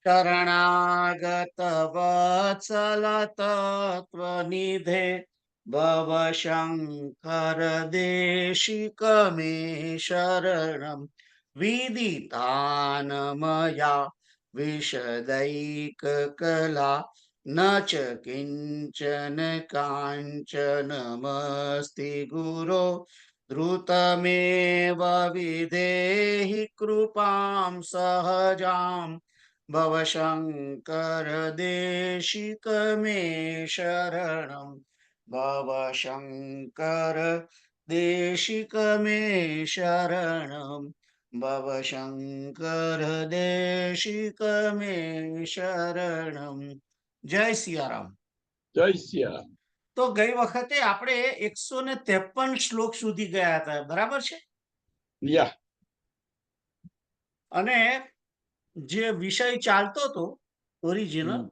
शरणागत वत्सल तत्त्वनिधे भव शंकर देशिक मे शरणं विदितान् मया विशदैक कला न च किंचन काञ्चनमस्ति गुरो द्रुतमेव विधेहि कृपां सहजाम् भव शंकर देशिक मे शरणं भव शंकर देशिक मे शरणं भव शंकर देशिक मे शरणं। जय सियाराम। જય સિયારામ. તો ગઈ વખતે આપણે 153 શ્લોક સુધી ગયા હતા, બરાબર છે? યા અને જે વિષય ચાલતો હતો ઓરિજિનલ,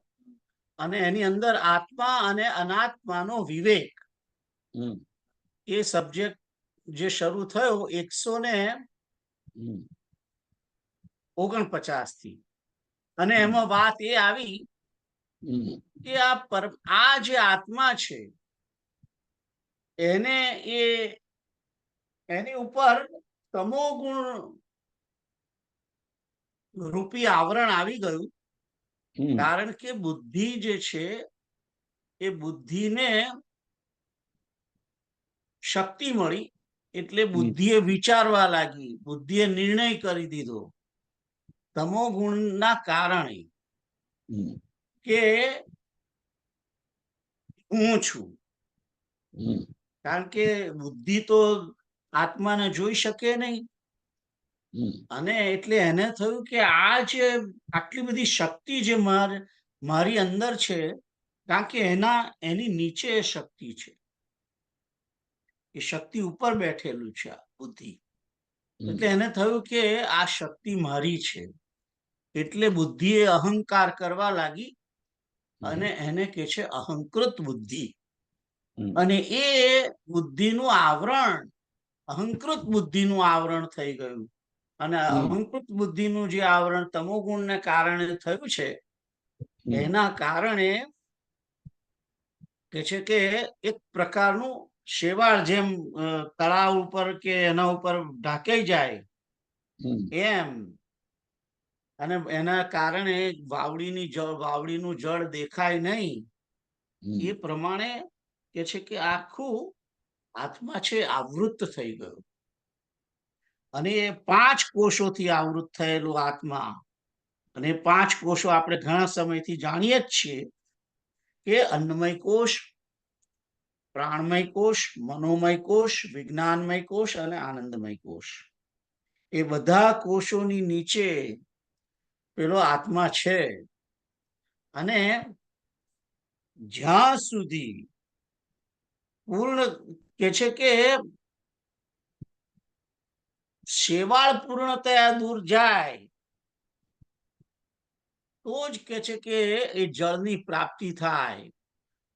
અને એની અંદર આત્મા અને અનાત્માનો વિવેક, એ સબ્જેક્ટ જે શરૂ થયો 149 થી, અને એમાં વાત એ આવી કે આ જે આત્મા છે એને એની ઉપર તમો ગુણ રૂપી આવરણ આવી ગયું. કારણ કે બુદ્ધિ જે છે એ બુદ્ધિને શક્તિ મળી, એટલે બુદ્ધિએ વિચારવા લાગી, બુદ્ધિએ નિર્ણય કરી દીધો તમો ગુણના કારણે કે હું છું. કારણ કે બુદ્ધિ તો આત્માને જોઈ શકે નહીં, અને એટલે એને થયું કે આ જે આટલી બધી શક્તિ જે મારી અંદર છે, કારણ કે એની નીચે શક્તિ છે, એ શક્તિ ઉપર બેઠેલું છે આ બુદ્ધિ. એટલે એને થયું કે આ શક્તિ મારી છે, એટલે બુદ્ધિએ અહંકાર કરવા લાગી, અને એને કે છે અહંકૃત બુદ્ધિ. અને એ બુદ્ધિનું આવરણ, અહંકૃત બુદ્ધિનું આવરણ થઈ ગયું. અને અહંકૃત બુદ્ધિનું જે આવરણ તમોગુણને કારણે થયું છે, એના કારણે કે છે કે એક પ્રકારનું શેવાળ જેમ તળાવ ઉપર કે એના ઉપર ઢાંકાઈ જાય એમ, અને એના કારણે વાવડીનું જળ દેખાય નહીં, એ પ્રમાણે કે છે કે આખું આત્મા છે આવૃત થઈ ગયું. અને એ 5 કોષોથી આવૃત થયેલું આત્મા, અને 5 કોષો આપણે ઘણા સમયથી જાણીએ જ છીએ કે અન્નમય કોષ, પ્રાણમય કોષ, મનોમય કોષ, વિજ્ઞાનમય કોષ અને આનંદમય કોષ. એ બધા કોષોની નીચે પેલો આત્મા છે. અને જ્યાં સુધી પૂર્ણ કે છે કે શેવાળ પૂર્ણતયા દૂર જાય તો જ કે છે કે એ જળની પ્રાપ્તિ થાય.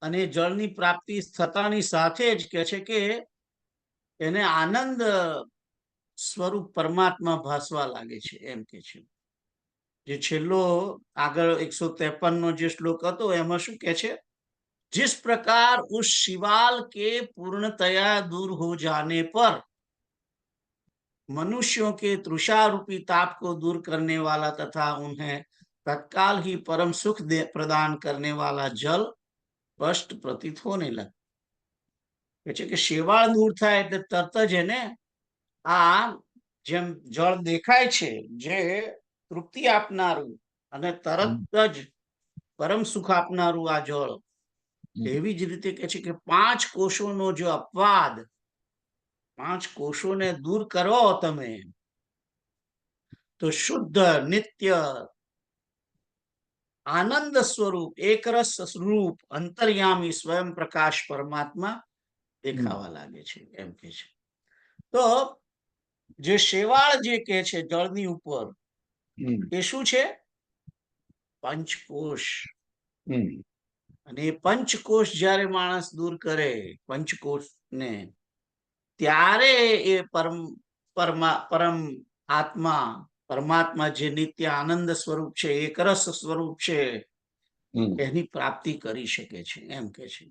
અને જળની પ્રાપ્તિ થતાની સાથે જ કે છે કે એને આનંદ સ્વરૂપ પરમાત્મા ભાસવા લાગે છે, એમ કે છે. જે છેલ્લો આગળ 153 જે શ્લોક હતો એમાં શું કે છે? जिस प्रकार उस शिवाल के पूर्णतया दूर हो जाने पर मनुष्यों के तृषा रूपी ताप को दूर करने वाला तथा उन्हें तत्काल ही परम सुख प्रदान करने वाला जल स्पष्ट प्रतीत होने लगा. કે શેવાળ દૂર થાય એટલે તરત જ એને આ જેમ જળ દેખાય છે, જે તૃપ્તિ આપનારું અને તરત જ પરમ સુખ આપનારું આ જળ, એવી જ રીતે કે છે કે 5 કોષોનો જો અપવાદ, 5 કોષોને દૂર કરો તમે, તો શુદ્ધ નિત્ય આનંદ સ્વરૂપ એકરસ સ્વરૂપ અંતર્યામી સ્વયં પ્રકાશ પરમાત્મા દેખાવા લાગે છે, એમ કે છે. તો જે શેવાળ જે કે છે જળની ઉપર, એ શું છે? પંચકોષ. અને એ પંચકોષ જ્યારે માણસ દૂર કરે પંચકોષને, ત્યારે એ પરમ આત્મા પરમાત્મા જે નિત્ય આનંદ સ્વરૂપ છે, એકરસ સ્વરૂપ છે, એની પ્રાપ્તિ કરી શકે છે એમ કે છે.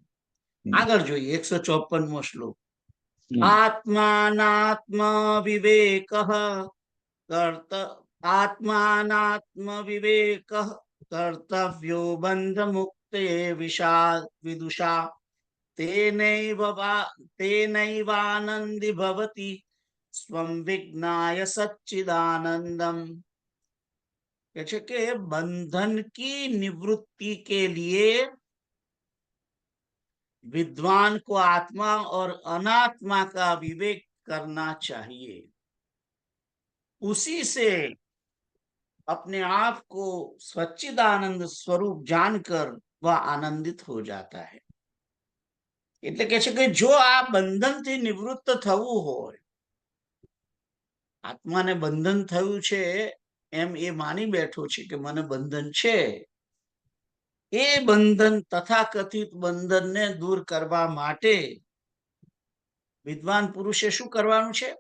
આગળ જોઈએ 154મો શ્લોક. આત્માનાત્મ વિવેક આત્માનાત્મ વિવેક કર્તવ્યો બંધ મુક્તે વિદુષા તેનૈવાનંદી ભવતી સ્વમ વિજ્ઞાય सच्चिदानंदम. કહે છે કે बंधन की निवृत्ति के लिए विद्वान को आत्मा और अनात्मा का विवेक करना चाहिए. उसी से अपने आप को सच्चिदानंद स्वरूप जानकर वह आनंदित हो जाता है. એટલે કે છે કે જો આ બંધનથી નિવૃત્ત થવું હોય, આત્માને બંધન થયું છે એમ એ માની બેઠો છે કે મને બંધન છે, એ બંધન તથાકથિત બંધનને દૂર કરવા માટે વિદ્વાન પુરુષે શું કરવાનું છે?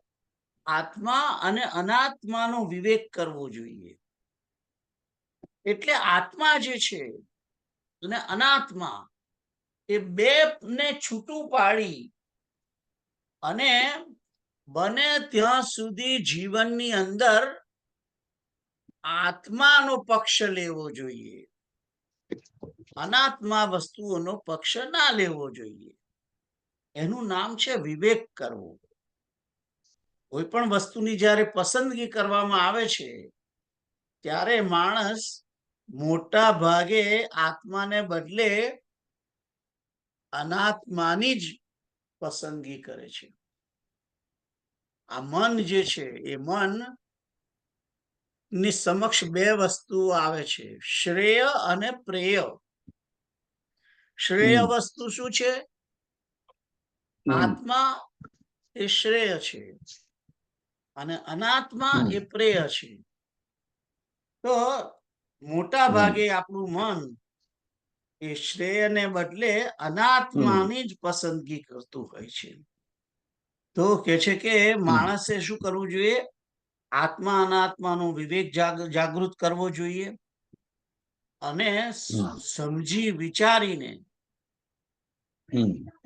આત્મા અને અનાત્માનો વિવેક કરવો જોઈએ. એટલે આત્મા જે છે અને અનાત્મા એ બે ને છૂટું પાડી અને બને ત્યાં સુધી જીવનની અંદર આત્માનો પક્ષ લેવો જોઈએ, અનાત્મા વસ્તુઓનો પક્ષ ના લેવો જોઈએ. એનું નામ છે વિવેક કરવો. કોઈ પણ વસ્તુની જ્યારે પસંદગી કરવામાં આવે છે ત્યારે માણસ મોટા ભાગે આત્માને બદલે અનાત્માની જ પસંદગી કરે છે. આ મન જે છે એ મન ની સમક્ષ બે વસ્તુઓ આવે છે, શ્રેય અને પ્રેય. શ્રેય વસ્તુ શું છે? આત્મા એ શ્રેય છે અને અનાત્મા એ પ્રેય છે. તો મોટા ભાગે આપણું મન એ શ્રેયને બદલે અનાત્માની જ પસંદગી કરતું હોય છે. તો કે છે કે માણસે શું કરવું જોઈએ? આત્મા અનાત્માનો વિવેક જાગૃત કરવો જોઈએ અને સમજી વિચારીને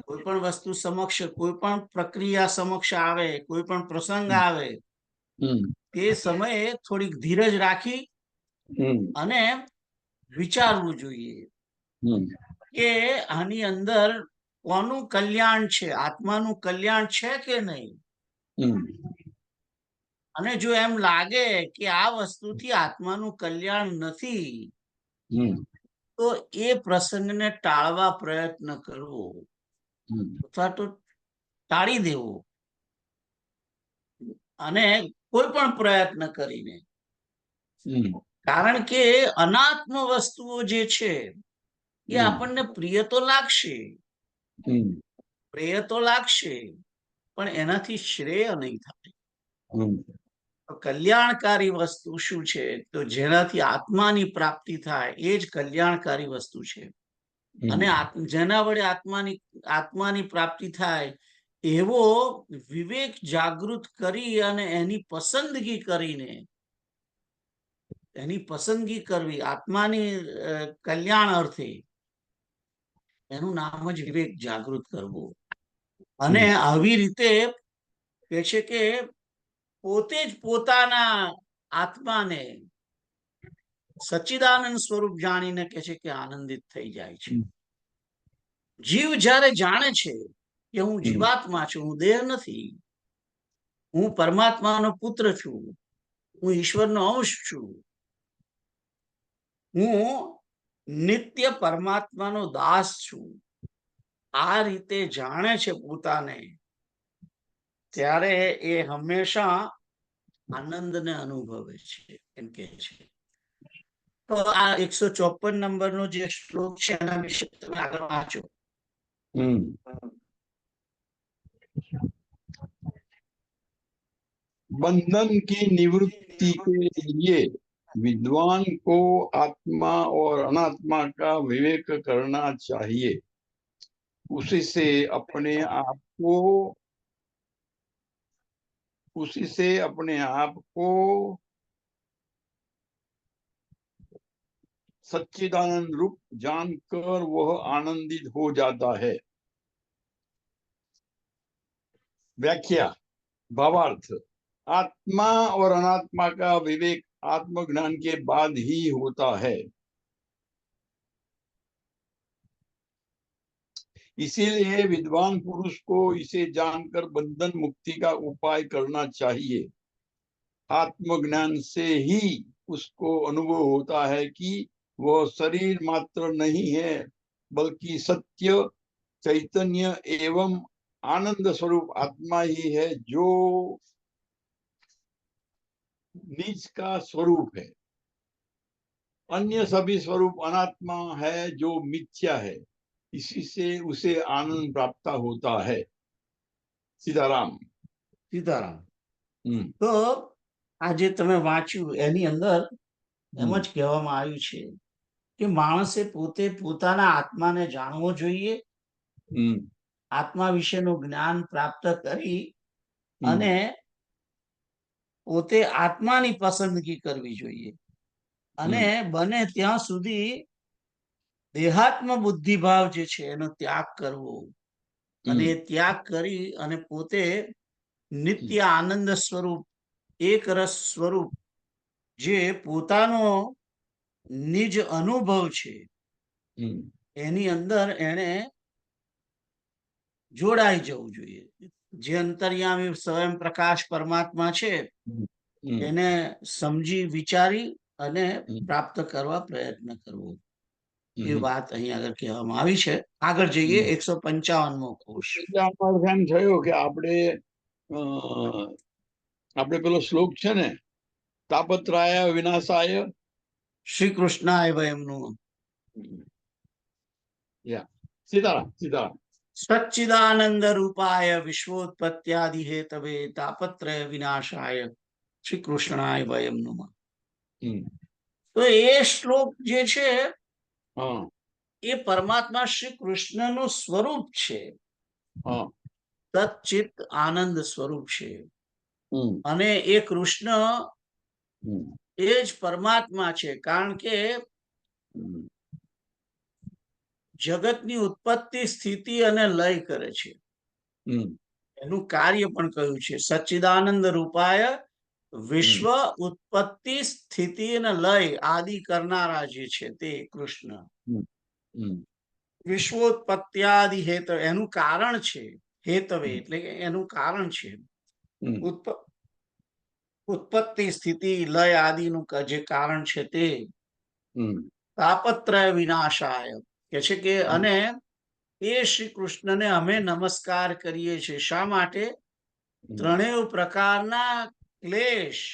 કોઈ પણ વસ્તુ સમક્ષ, કોઈ પણ પ્રક્રિયા સમક્ષ આવે, કોઈ પણ પ્રસંગ આવે, તે સમયે થોડીક ધીરજ રાખી અને વિચારવું જોઈએ કે આની અંદર કોનું કલ્યાણ છે, આત્માનું કલ્યાણ છે કે નહીં. અને જો એમ લાગે કે આ વસ્તુથી આત્માનું કલ્યાણ નથી, તો એ પ્રસંગને ટાળવા પ્રયત્ન કરવો અથવા તો ટાળી દેવો અને કોઈ પણ પ્રયત્ન કરીને. કારણ કે અનાત્મ વસ્તુઓ જે છે એ આપણને પ્રિય તો લાગશે, પ્રિય તો લાગશે, પણ એનાથી શ્રેય નહીં થાય. કલ્યાણકારી વસ્તુ શું છે? તો જેનાથી આત્માની પ્રાપ્તિ થાય એ જ કલ્યાણકારી વસ્તુ છે. અને જેના વડે આત્માની પ્રાપ્તિ થાય એવો વિવેક જાગૃત કરી અને એની પસંદગી કરીને, એની પસંદગી કરવી આત્માની કલ્યાણ અર્થે, એનું નામ જ વિવેક જાગૃત કરવો. અને આવી રીતે કે છે કે પોતે જ પોતાના આત્માને સચ્ચિદાનંદ સ્વરૂપ જાણીને કે છે કે આનંદિત થઈ જાય છે. જીવ જ્યારે જાણે છે કે હું જીવાત્મા છું, હું દેહ નથી, હું પરમાત્માનો પુત્ર છું, હું ઈશ્વરનો અંશ છું, હું નિત્ય પરમાત્માનો દાસ છું, આ રીતે જાણે છે પોતાને, ત્યારે એ હંમેશા આનંદને અનુભવે છે એમ કે છે. તો આ 154 નંબરનો જે શ્લોક છે એના વિશે તમે આગળ વાંચો. बंधन की निवृत्ति के लिए विद्वान को आत्मा और अनात्मा का विवेक करना चाहिए. उसी से अपने आप को सच्चिदानंद रूप जानकर वह आनंदित हो जाता है। व्याख्या भावार्थ, आत्मा और अनात्मा का विवेक आत्मज्ञान के बाद ही होता है। इसीलिए विद्वान पुरुष को इसे जानकर बंधन मुक्ति का उपाय करना चाहिए। आत्मज्ञान से ही उसको अनुभव होता है कि वह शरीर मात्र नहीं है, बल्कि सत्य चैतन्य एवं आनंद स्वरूप आत्मा ही है, जो निज का स्वरूप है। अन्य सभी स्वरूप अनात्मा है, जो मिथ्या है। इसी से उसे आनंद प्राप्त होता है। सीताराम। સીતારામ. हम्म તો આજે તમે વાંચ્યું એની અંદર એમ हम्म જ કહેવામાં આવ્યું છે કે માણસે પોતે પોતાના આત્માને જાણવો જોઈએ, हम्म આત્મા વિશેનું જ્ઞાન પ્રાપ્ત કરી हम्म અને પોતે આત્માની પસંદગી કરવી જોઈએ અને બને ત્યાં સુધી દેહાત્મ બુદ્ધિભાવ જે છે એનો ત્યાગ કરવો અને એ ત્યાગ કરી અને પોતે નિત્ય આનંદ સ્વરૂપ એક રસ સ્વરૂપ જે પોતાનો નિજ અનુભવ છે એની અંદર એને જોડાઈ જવું જોઈએ. જે અંતર્યામી સ્વયં પ્રકાશ પરમાત્મા છે એને સમજી વિચારી અને પ્રાપ્ત કરવા પ્રયત્ન કરવો, એ વાત અહીં આગળ કહેવામાં આવી છે. આગળ જઈએ 155મો કોષ. એટલે આનો અર્થ એમ થયો કે આપણે પેલો શ્લોક છે ને, તાપત્રાય વિનાશાય શ્રી કૃષ્ણાય વયમનું સીતારામ સીતારામ સચ્ચિદાનંદ રૂપાય વિશ્વોત્પત્યાદિ હેતવે તાપત્રય વિનાશાય શ્રી કૃષ્ણાય વયમ નમઃ. તો એ શ્લોક જે છે એ પરમાત્મા શ્રી કૃષ્ણનું સ્વરૂપ છે, તચ્ચિત આનંદ સ્વરૂપ છે અને એ કૃષ્ણ એ જ પરમાત્મા છે. કારણ કે જગતની ઉત્પત્તિ સ્થિતિ અને લય કરે છે, એનું કાર્ય પણ કહ્યું છે. સચ્ચિદાનંદ રૂપાય વિશ્વ ઉત્પત્તિ સ્થિતિ અને લય આદિ કરનારા જે છે તે કૃષ્ણ. વિશ્વોત્પત્યાદિ હેત એનું કારણ છે, હેતવે એટલે કે એનું કારણ છે. ઉત્પત્તિ સ્થિતિ લય આદિનું જે કારણ છે તે તાપત્રય વિનાશાય કે છે કે અને એ શ્રી કૃષ્ણને અમે નમસ્કાર કરીએ છીએ. શા માટે? ત્રણેય પ્રકારના ક્લેશ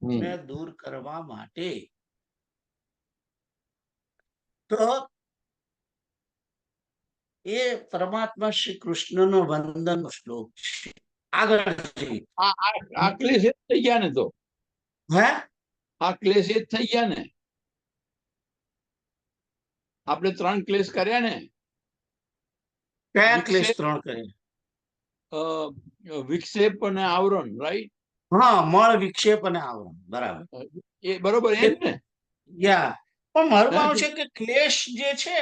ને દૂર કરવા માટે. તો એ પરમાત્મા શ્રી કૃષ્ણનો વંદનનો શ્લોક છે. આગળ જઈએ. આ ક્લેશ એ થઈ ગયા ને, તો હે આ ક્લેશ એ થઈ ગયા ને. આપણે 3 ક્લેશ કર્યા ને. કયા ક્લેશ 3 કરે? વિક્ષેપ અને આવરણ, રાઈટ? હા, મળ વિક્ષેપ અને આવરણ, બરાબર. એ બરોબર એમ ને? યા પણ મારું માનવું છે કે ક્લેશ જે છે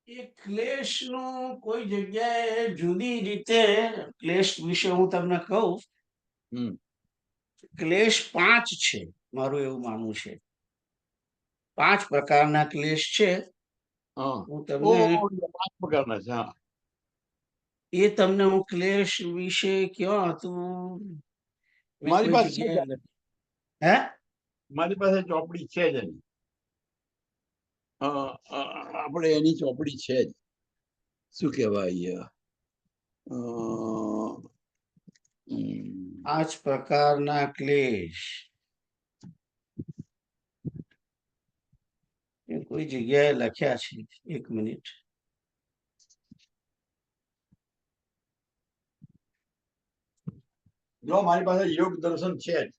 એ ક્લેશ નું કોઈ જગ્યાએ જુદી રીતે ક્લેશ વિશે હું તમને કહું. ક્લેશ 5 છે, મારું એવું માનવું છે. 5 પ્રકારના ક્લેશ છે. હું તમને 5 પ્રકારના છે. એ તમને હું ક્લેશ વિશે ક્યાં હતું મારી પાસે હે મારી પાસે ચોપડી છે જ એની. આપણે એની ચોપડી છે જ. શું કહેવાય, 5 પ્રકારના ક્લેશ કોઈ જગ્યાએ લખ્યા છે. 1 મિનિટ. જો મારી પાસે યોગ દર્શન છે જ.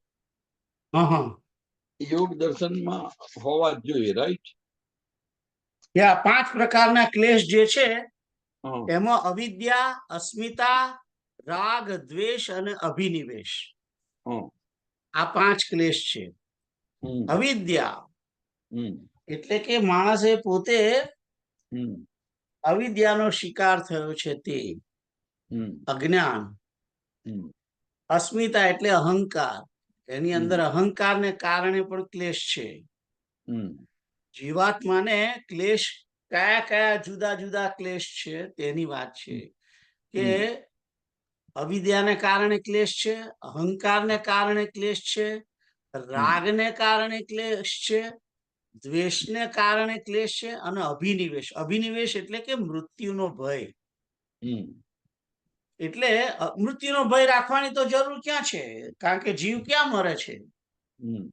યોગ દર્શનમાં હોવા જ જોઈએ, રાઈટ? 5 પ્રકારના ક્લેશ જે છે એમાં અવિદ્યા, અસ્મિતા, રાગ, દ્વેષ અને અભિનિવેશ, આ 5 ક્લેશ છે. અવિદ્યા હમ એટલે કે માણસે પોતે હમ અવિદ્યાનો શિકાર થયો છે, તે હમ અજ્ઞાન. હમ અસ્મિતા એટલે અહંકાર, એની અંદર અહંકારને કારણે પણ ક્લેશ છે. હમ જીવાત્માને ક્લેશ કયા કયા જુદા જુદા ક્લેશ છે તેની વાત છે. કે અવિદ્યાને કારણે ક્લેશ છે, અહંકારને કારણે ક્લેશ છે, રાગને કારણે ક્લેશ છે, દ્વેષને કારણે ક્લેશ છે, અને અભિનિવેશ. અભિનિવેશ એટલે કે મૃત્યુનો ભય. હમ એટલે મૃત્યુનો ભય રાખવાની તો જરૂર ક્યાં છે, કારણ કે જીવ ક્યાં મરે છે. હમ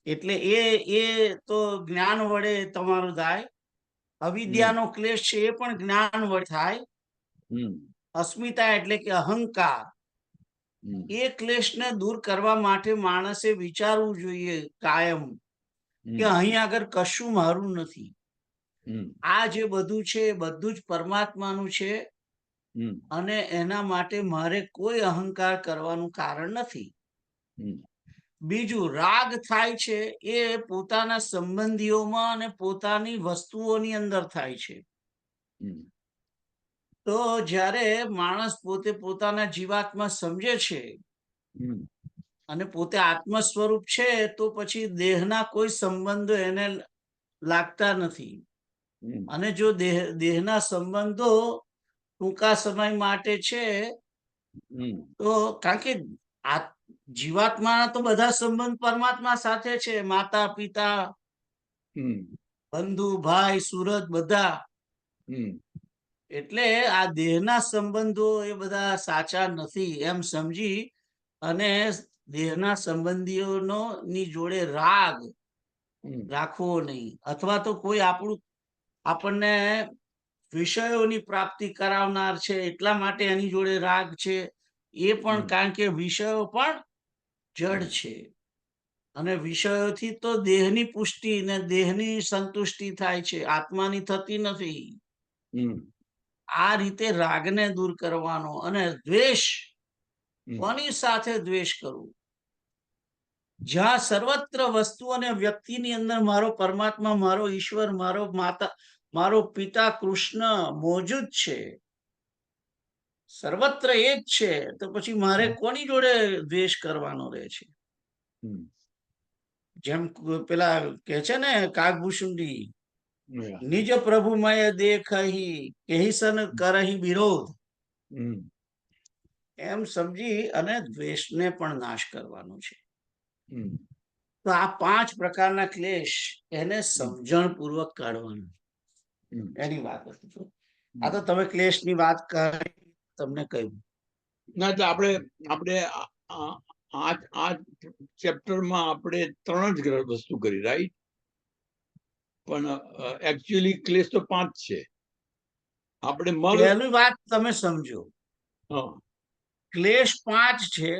એટલે એ તો જ્ઞાન વડે તમારું થાય. અવિદ્યાનો ક્લેશ છે એ પણ જ્ઞાન વડે થાય. હમ અસ્મિતા એટલે કે અહંકાર, હમ એ ક્લેશને દૂર કરવા માટે માણસે વિચારવું જોઈએ કાયમ કે અહીં આગળ કશું મારું નથી. હમ આ જે બધું છે એ બધું જ પરમાત્માનું છે, હમ અને એના માટે મારે કોઈ અહંકાર કરવાનું કારણ નથી. હમ બીજું, રાગ થાય છે એ પોતાના સંબંધીઓમાં અને પોતાની વસ્તુઓની અંદર થાય છે. હમ તો જ્યારે માણસ પોતે પોતાના જીવાત્મા સમજે છે હમ અને પોતે આત્મ સ્વરૂપ છે, તો પછી દેહના કોઈ સંબંધો એને લાગતા નથી. હમ અને જો દેહના સંબંધો ટૂંકા સમય માટે છે, હમ તો કારણ કે આ જીવાત્માના તો બધા સંબંધ પરમાત્મા સાથે છે, માતા પિતા, હમ બંધુ, ભાઈ, સુરત, બધા. હમ એટલે આ દેહના સંબંધો એ બધા સાચા નથી એમ સમજી અને દેહના સંબંધીઓનો ની જોડે રાગ હમ રાખવો નહીં. અથવા તો કોઈ આપણને વિષયોની પ્રાપ્તિ કરાવનાર છે એટલા માટે એની જોડે રાગ છે, એ પણ કારણ કે વિષયો પણ જડ છે, અને વિષયોથી તો દેહની પુષ્ટિ ને દેહની સંતુષ્ટિ થાય છે, આત્માની થતી નથી. હમ આ રીતે રાગને દૂર કરવાનો. અને દ્વેષ, કોની સાથે દ્વેષ કરવું? જ્યાં સર્વત્ર વસ્તુ અને વ્યક્તિની અંદર મારો પરમાત્મા, મારો ઈશ્વર, મારો માતા, મારો પિતા કૃષ્ણ મોજૂદ છે, સર્વત્ર એ જ છે, તો પછી મારે કોની જોડે દ્વેષ કરવાનો રહે છે? જેમ પેલા કે છે ને કાગભૂષુંડી, નિજ પ્રભુમય દેખહી કેહિસન કરહી વિરોધ. એમ સમજી અને દ્વેષને પણ નાશ કરવાનો છે. તો આ 5 પ્રકારના ક્લેશ એને સમજણ પૂર્વક કાઢવાનું, એની વાત હતી. આ તો તમે ક્લેશની વાત કરી, તમને કહ્યું. ના, એટલે આપણે આ ચેપ્ટરમાં આપણે 3 જ વસ્તુ કરી, રાઈટ? પણ એકચ્યુઅલી ક્લેશ તો 5 છે. આપણે પહેલી વાત તમે સમજો, ક્લેશ 5 છે.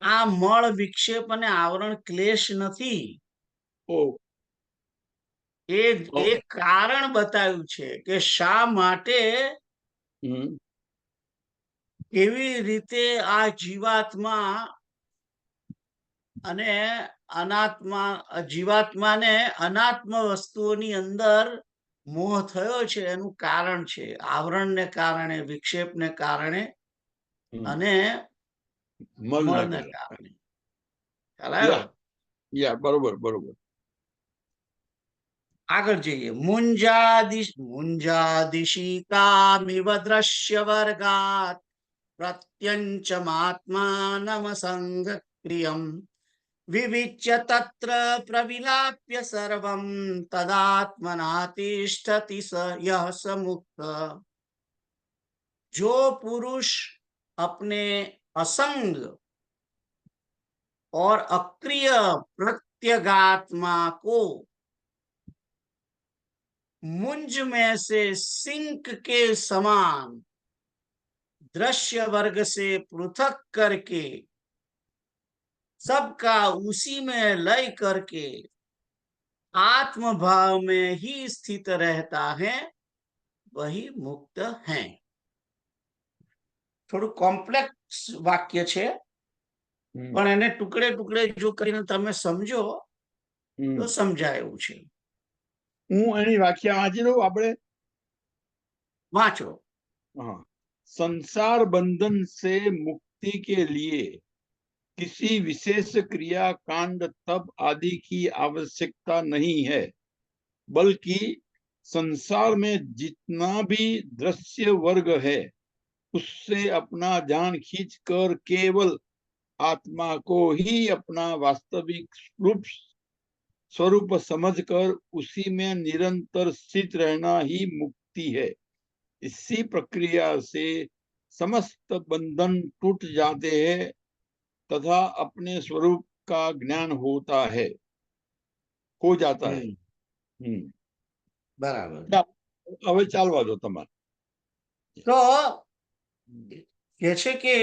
આ મળ, વિક્ષેપ અને આવરણ ક્લેશ નથી. એ કારણ બતાવ્યું છે કે શા માટે, કેવી રીતે આ જીવાત્મા અને અનાત્મા, જીવાત્માને અનાત્મ વસ્તુઓની અંદર મોહ થયો છે, એનું કારણ છે આવરણને કારણે, વિક્ષેપને કારણે અને મળને કારણે. ખ્યાલ આવ્યો? બરોબર. આગળ જઈએ. મુંજાદિશિકામિવ દ્રશ્ય વર્ગાત પ્રત્યંચમાત્માનમસંગ ક્રિયમ વિવિચ્ય તત્ર પ્રવિલાપ્ય સર્વમ તદાત્મનાતિષ્ઠતિ સ યહ સમુક્ત. जो पुरुष अपने असंग और अक्रिय प्रत्यगात्मा को मुंज में से सिंक के समान दृश्य वर्ग से पृथक करके सबका उसी में लय करके आत्म भाव में ही स्थित रहता है, वही मुक्त है. થોડું કોમ્પ્લેક્સ વાક્ય છે, પણ એને ટુકડે ટુકડે જો કરીને તમે સમજો હમ. તો સમજાય એવું છે. હું એની વ્યાખ્યા વાંચી લઉં આપણે. વાંચો. हाँ, संसार बंधन से मुक्ति के लिए किसी विशेष क्रिया कांड तप आदि की आवश्यकता नहीं है, बल्कि संसार में जितना भी दृश्य वर्ग है उससे अपना ध्यान खींचकर केवल आत्मा को ही अपना वास्तविक स्वरूप समझकर उसी में निरंतर स्थित रहना ही मुक्ति है। इसी प्रक्रिया से समस्त बंधन टूट जाते हैं तथा अपने स्वरूप का ज्ञान हो जाता है। બરાબર. હવે ચાલવા દો તમારે. તો કે છે કે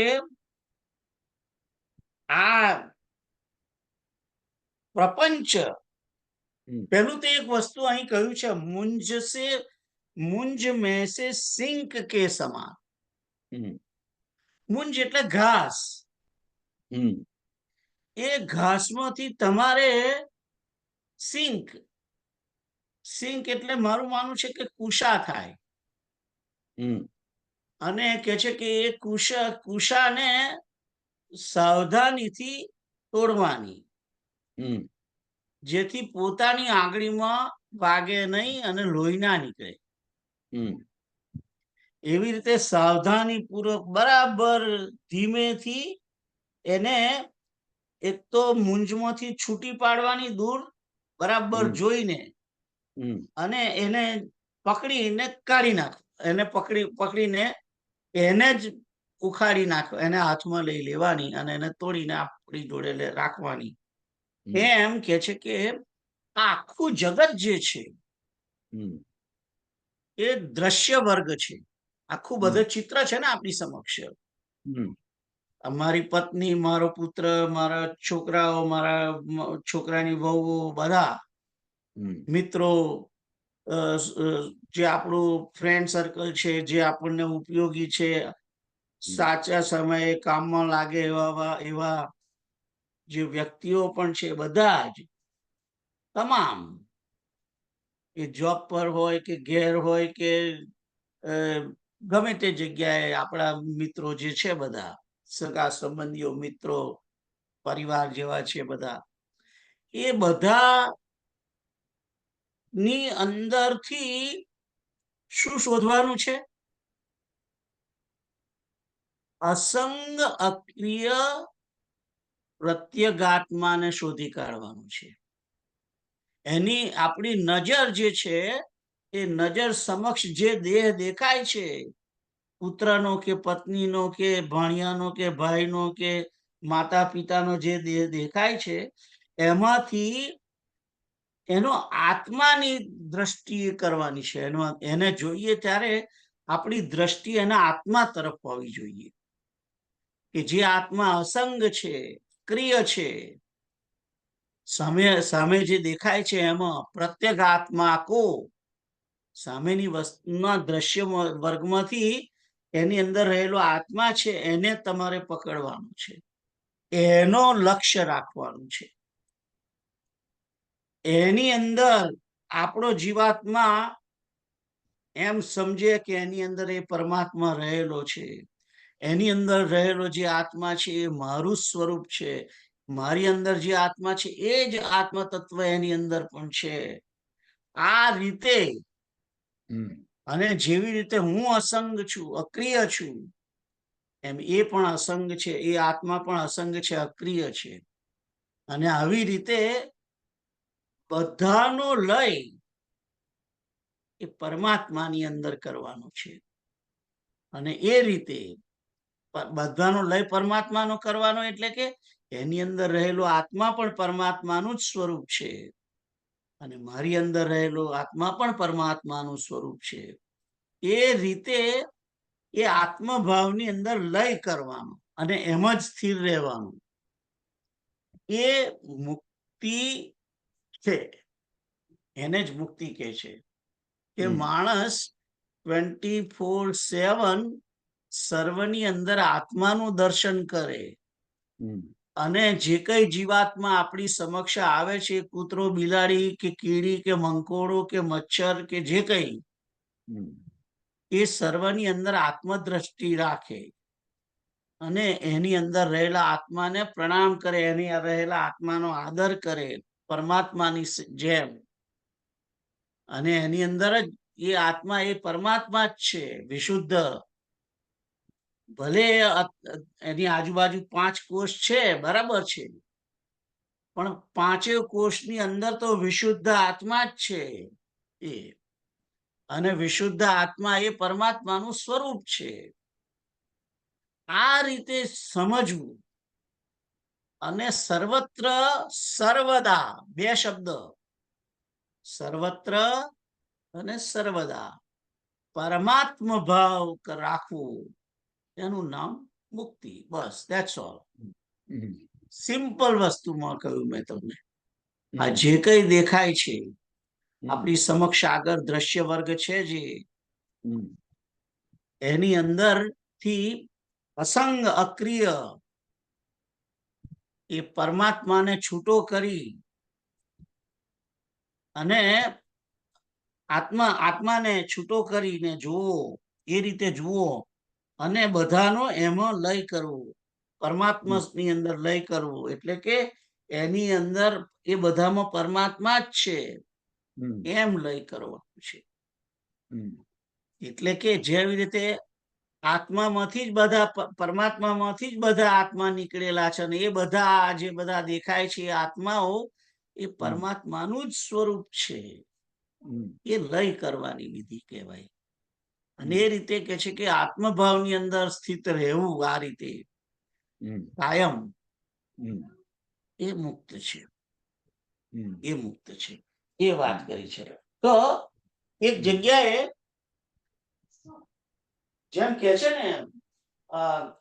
આ પ્રપંચ, પેલું તો એક વસ્તુ અહીં કહ્યું છે, મુંજ મેં સે સિંક કે સમાન. મુંજ એટલે ઘાસ. એ ઘાસમાંથી તમારે સિંક એટલે મારું માનવું છે કે કુશા થાય. અને કે છે કે એ કુશાને સાવધાનીથી તોડવાની, જેથી પોતાની આંગળીમાં વાગે નહીં અને લોહી ના નીકળે. એવી રીતે સાવધાની પૂર્વક બરાબર ધીમેથી એને એક તો મૂંઝમાંથી છૂટી પાડવાની, દૂર બરાબર જોઈને, અને એને પકડીને કાઢી નાખો. એને પકડીને એને જ ઉખાડી નાખો, એને હાથમાં લઈ લેવાની અને એને તોડીને આપણી જોડે રાખવાની. એમ કે છે કે આખું જગત જે છે એ દ્રશ્ય વર્ગ છે. આખું બધું ચિત્ર છે ને આપણી સમક્ષ. મારી પત્ની, મારો પુત્ર, મારા છોકરાઓ, મારા છોકરાની વહુઓ, બધા મિત્રો, જે આપણું ફ્રેન્ડ સર્કલ છે, જે આપણને ઉપયોગી છે, સાચા સમયે કામમાં લાગે એવા જે વ્યક્તિઓ પણ છે, બધા જ તમામ, એ જોબ પર હોય કે ઘેર હોય કે ગમે તે જગ્યાએ આપણા મિત્રો જે છે, બધા સગા સંબંધીઓ, મિત્રો, પરિવાર જેવા છે, બધા એ બધા ની અંદરથી શું શોધવાનું છે? અસંગ અક્રિય પ્રત્યેગાત્માને શોધી કાઢવાનું છે. એની આપણી નજર જે છે એ નજર સમક્ષ જે દેહ દેખાય છે, પુત્રનો કે પત્નીનો કે ભાણિયાનો કે ભાઈનો કે માતા પિતાનો જે દેહ દેખાય છે, એમાંથી એનો આત્માની દ્રષ્ટિએ કરવાની છે. એને જોઈએ ત્યારે આપણી દ્રષ્ટિ એના આત્મા તરફ હોવી જોઈએ, કે જે આત્મા અસંગ છે, ક્રિય છે. સામે જે દેખાય છે એમાં પ્રત્યેક આત્મા કો, સામેની વસ્તુના દ્રશ્ય વર્ગમાંથી એની અંદર રહેલો આત્મા છે, એને તમારે પકડવાનું છે, એનો લક્ષ્ય રાખવાનું છે. એની અંદર આપણો જીવાત્મા એમ સમજે કે એની અંદર એ પરમાત્મા રહેલો છે. એની અંદર રહેલો જે આત્મા છે એ મારું સ્વરૂપ છે. મારી અંદર જે આત્મા છે એ જ આત્મ તત્વ એની અંદર પણ છે. આ રીતે, અને જેવી રીતે હું અસંગ છું, અક્રિય છું, એમ એ પણ અસંગ છે, એ આત્મા પણ અસંગ છે, અક્રિય છે. અને આવી રીતે બધાનો લય એ પરમાત્માની અંદર કરવાનો છે. અને એ રીતે બધાનો લય પરમાત્માનો કરવાનો એટલે કે એની અંદર રહેલો આત્મા પણ પરમાત્માનું જ સ્વરૂપ છે, અને મારી અંદર રહેલો આત્મા પણ પરમાત્માનું સ્વરૂપ છે. એ રીતે એ આત્મભાવની અંદર લય કરવાનો અને એમ જ સ્થિર રહેવાનું, એ મુક્તિ છે. એને જ મુક્તિ કહે છે કે માણસ 24/7 સર્વની અંદર આત્માનું દર્શન કરે. અને જે કઈ જીવાત્મા આપણી સમક્ષ આવે છે, કૂતરો, બિલાડી કે કીડી કે મંકોડો કે મચ્છર કે જે કઈ, એ સર્વની અંદર આત્મદ્રષ્ટિ રાખે અને એની અંદર રહેલા આત્માને પ્રણામ કરે, એની રહેલા આત્માનો આદર કરે પરમાત્માની જેમ. અને એની અંદર જ એ આત્મા એ પરમાત્મા જ છે, વિશુદ્ધ. ભલે એની આજુબાજુ 5 કોષ છે, બરાબર છે, પણ 5 કોષની અંદર તો વિશુદ્ધ આત્મા જ છે એ. અને વિશુદ્ધ આત્મા એ પરમાત્માનું સ્વરૂપ છે. આ રીતે સમજવું. અને સર્વત્ર સર્વદા, 2 શબ્દ, સર્વત્ર અને સર્વદા પરમાત્મ ભાવ રાખવું, એનું નામ મુક્તિ. બસ, ધેટ્સ ઓલ. સિમ્પલ વસ્તુમાં કહ્યું મેં તમને. આ જે કઈ દેખાય છે આપણી સમક્ષ આગળ દ્રશ્ય વર્ગ છે, જે એની અંદર થી અસંગ અક્રિય એ પરમાત્માને છૂટો કરી અને આત્માને છૂટો કરીને જુઓ, એ રીતે જુઓ અને બધાનો એમાં લય કરવો, પરમાત્માની અંદર લય કરવો. એટલે કે એની અંદર એ બધામાં પરમાત્મા જ છે એમ લય કરવાનું છે. એટલે કે જેવી રીતે આત્મામાંથી જ બધા, પરમાત્મામાંથી જ બધા આત્મા નીકળેલા છે, અને એ બધા જે બધા દેખાય છે આત્માઓ એ પરમાત્માનું જ સ્વરૂપ છે. એ લય કરવાની વિધિ કહેવાય. અને એ રીતે કે છે કે આત્મભાવની અંદર સ્થિત રહેવું, આ રીતે કાયમ, એ મુક્ત છે. એ મુક્ત છે, એ વાત કરી છે. તો એક જગ્યાએ જેમ કે છે ને,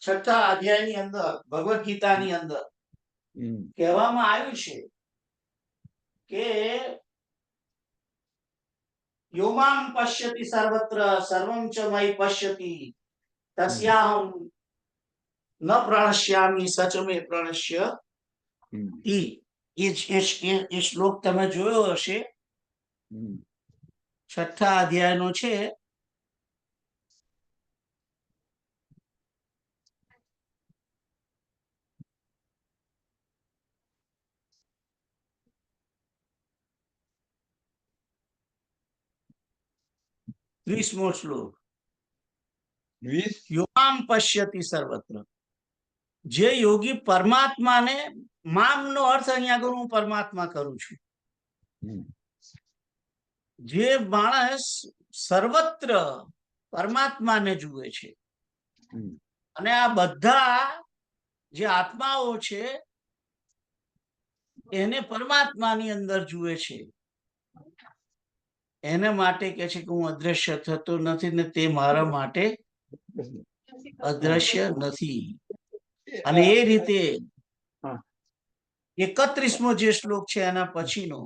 6થા અધ્યાયની અંદર, ભગવદ ગીતાની અંદર કહેવામાં આવ્યું છે કે યોમામ પશ્યતિ સર્વત્ર સર્વં ચ મયि પશ્યતિ તસ્યાહમ ન પ્રણશ્યામિ સચ મે પ્રણશ્ય. એ શ્લોક તમે જોયો હશે, 6થા અધ્યાયનો છે. ત્રીસમો શ્લોક. યોમામ પશ્યતિ સર્વત્ર. જે યોગી પરમાત્માને, મામ નો અર્થ અહીંયા આગળ હું પરમાત્મા કરું છું. જે માણસ સર્વત્ર પરમાત્માને જુએ છે, અને આ બધા જે આત્માઓ છે એને પરમાત્માની અંદર જુએ છે, એને માટે કે છે કે હું અદ્રશ્ય થતો નથી ને તે મારા માટે અદ્રશ્ય નથી. અને એ રીતે 31મો જે શ્લોક છે એના પછીનો,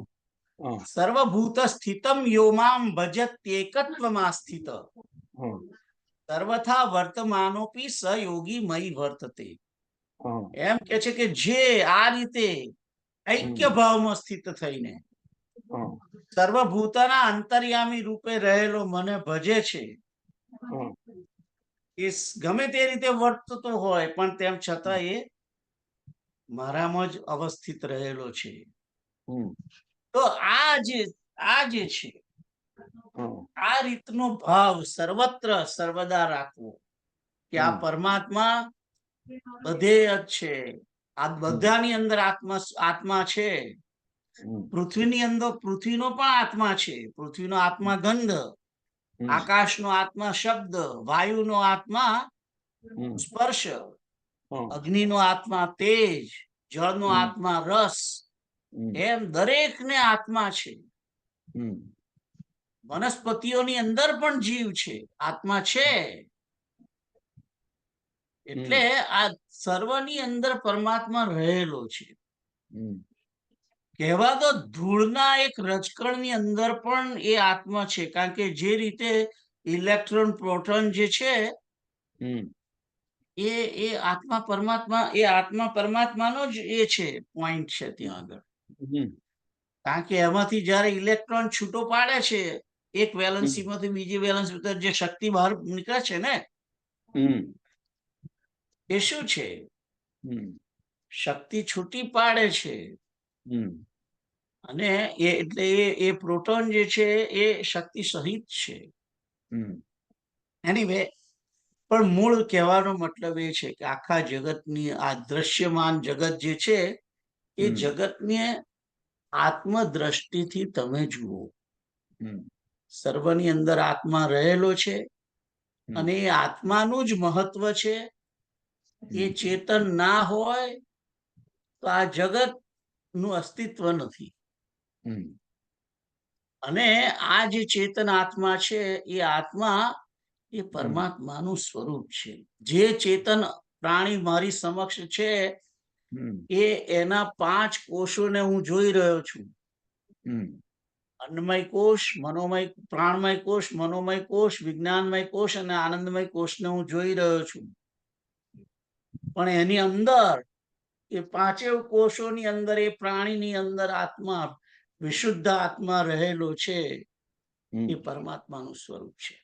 સર્વભૂત સ્થિતમ યોમામ ભજત્યેકત્વમાં સ્થિત સર્વથા વર્તમાનોપી સયોગી મયि વર્તતે. એમ કે છે કે જે આ રીતે ઐક્ય ભાવમાં સ્થિત થઈને સર્વભૂતના અંતર્યામી રૂપે રહેલો મને ભજે છે, એ ગમે તે રીતે વર્તતો હોય પણ તેમ છતાં એ મારામાં જ અવસ્થિત રહેલો છે. તો આ જે છે, આ રીતનો ભાવ સર્વત્ર સર્વદા રાખવો કે આ પરમાત્મા બધે જ છે. આ બધાની અંદર આત્મા છે. પૃથ્વીની અંદર પૃથ્વીનો પણ આત્મા છે. પૃથ્વીનો આત્મા ગંધ, આકાશનો આત્મા શબ્દ, વાયુનો આત્મા સ્પર્શ, અગ્નિનો આત્મા તેજ, જળનો આત્મા રસ. એમ દરેકને આત્મા છે. વનસ્પતિઓની અંદર પણ જીવ છે, આત્મા છે. એટલે આ સર્વની અંદર પરમાત્મા રહેલો છે. કહેવા તો ધૂળના એક રજકણની અંદર પણ એ આત્મા છે, કારણ કે જે રીતે ઇલેક્ટ્રોન પ્રોટોન જે છે એ આત્મા પરમાત્માનો જ એ છે, પોઈન્ટ છે ત્યાં આગળ. હમ કારણ કે એમાંથી જયારે ઇલેક્ટ્રોન છૂટો પાડે છે એક હમ વેલન્સીમાંથી બીજી વેલન્સી તરફ, જે શક્તિ બહાર નીકળે છે ને, હમ એ શું છે? હમ શક્તિ છૂટી પાડે છે. હમ અને એટલે એ પ્રોટોન જે છે એ શક્તિ સહિત છે. હમ એનીવે, પણ મૂળ કહેવાનો મતલબ એ છે કે આખા જગતની આ દ્રશ્યમાન જગત જે છે એ હમ જગતને આત્મદ્રષ્ટિથી તમે જુઓ. હમ સર્વની અંદર આત્મા રહેલો છે હમ અને એ આત્માનું જ મહત્વ છે. એ હમ ચેતન ના હોય તો આ જગત નું અસ્તિત્વ નથી. હમ અને આ જે ચેતન આત્મા છે એ આત્મા એ હમ પરમાત્માનું સ્વરૂપ છે. જે ચેતન પ્રાણી મારી સમક્ષ છે હમ એ એના 5 કોષોને હું જોઈ રહ્યો છું. હમ અન્નમય કોષ, મનોમય, પ્રાણમય કોષ, મનોમય કોષ, વિજ્ઞાનમય કોષ અને આનંદમય કોષને હું જોઈ રહ્યો છું. પણ એની અંદર, એ 5 કોષોની અંદર, એ પ્રાણીની અંદર આત્મા, વિશુદ્ધ આત્મા રહેલો છે. એ પરમાત્માનું સ્વરૂપ છે.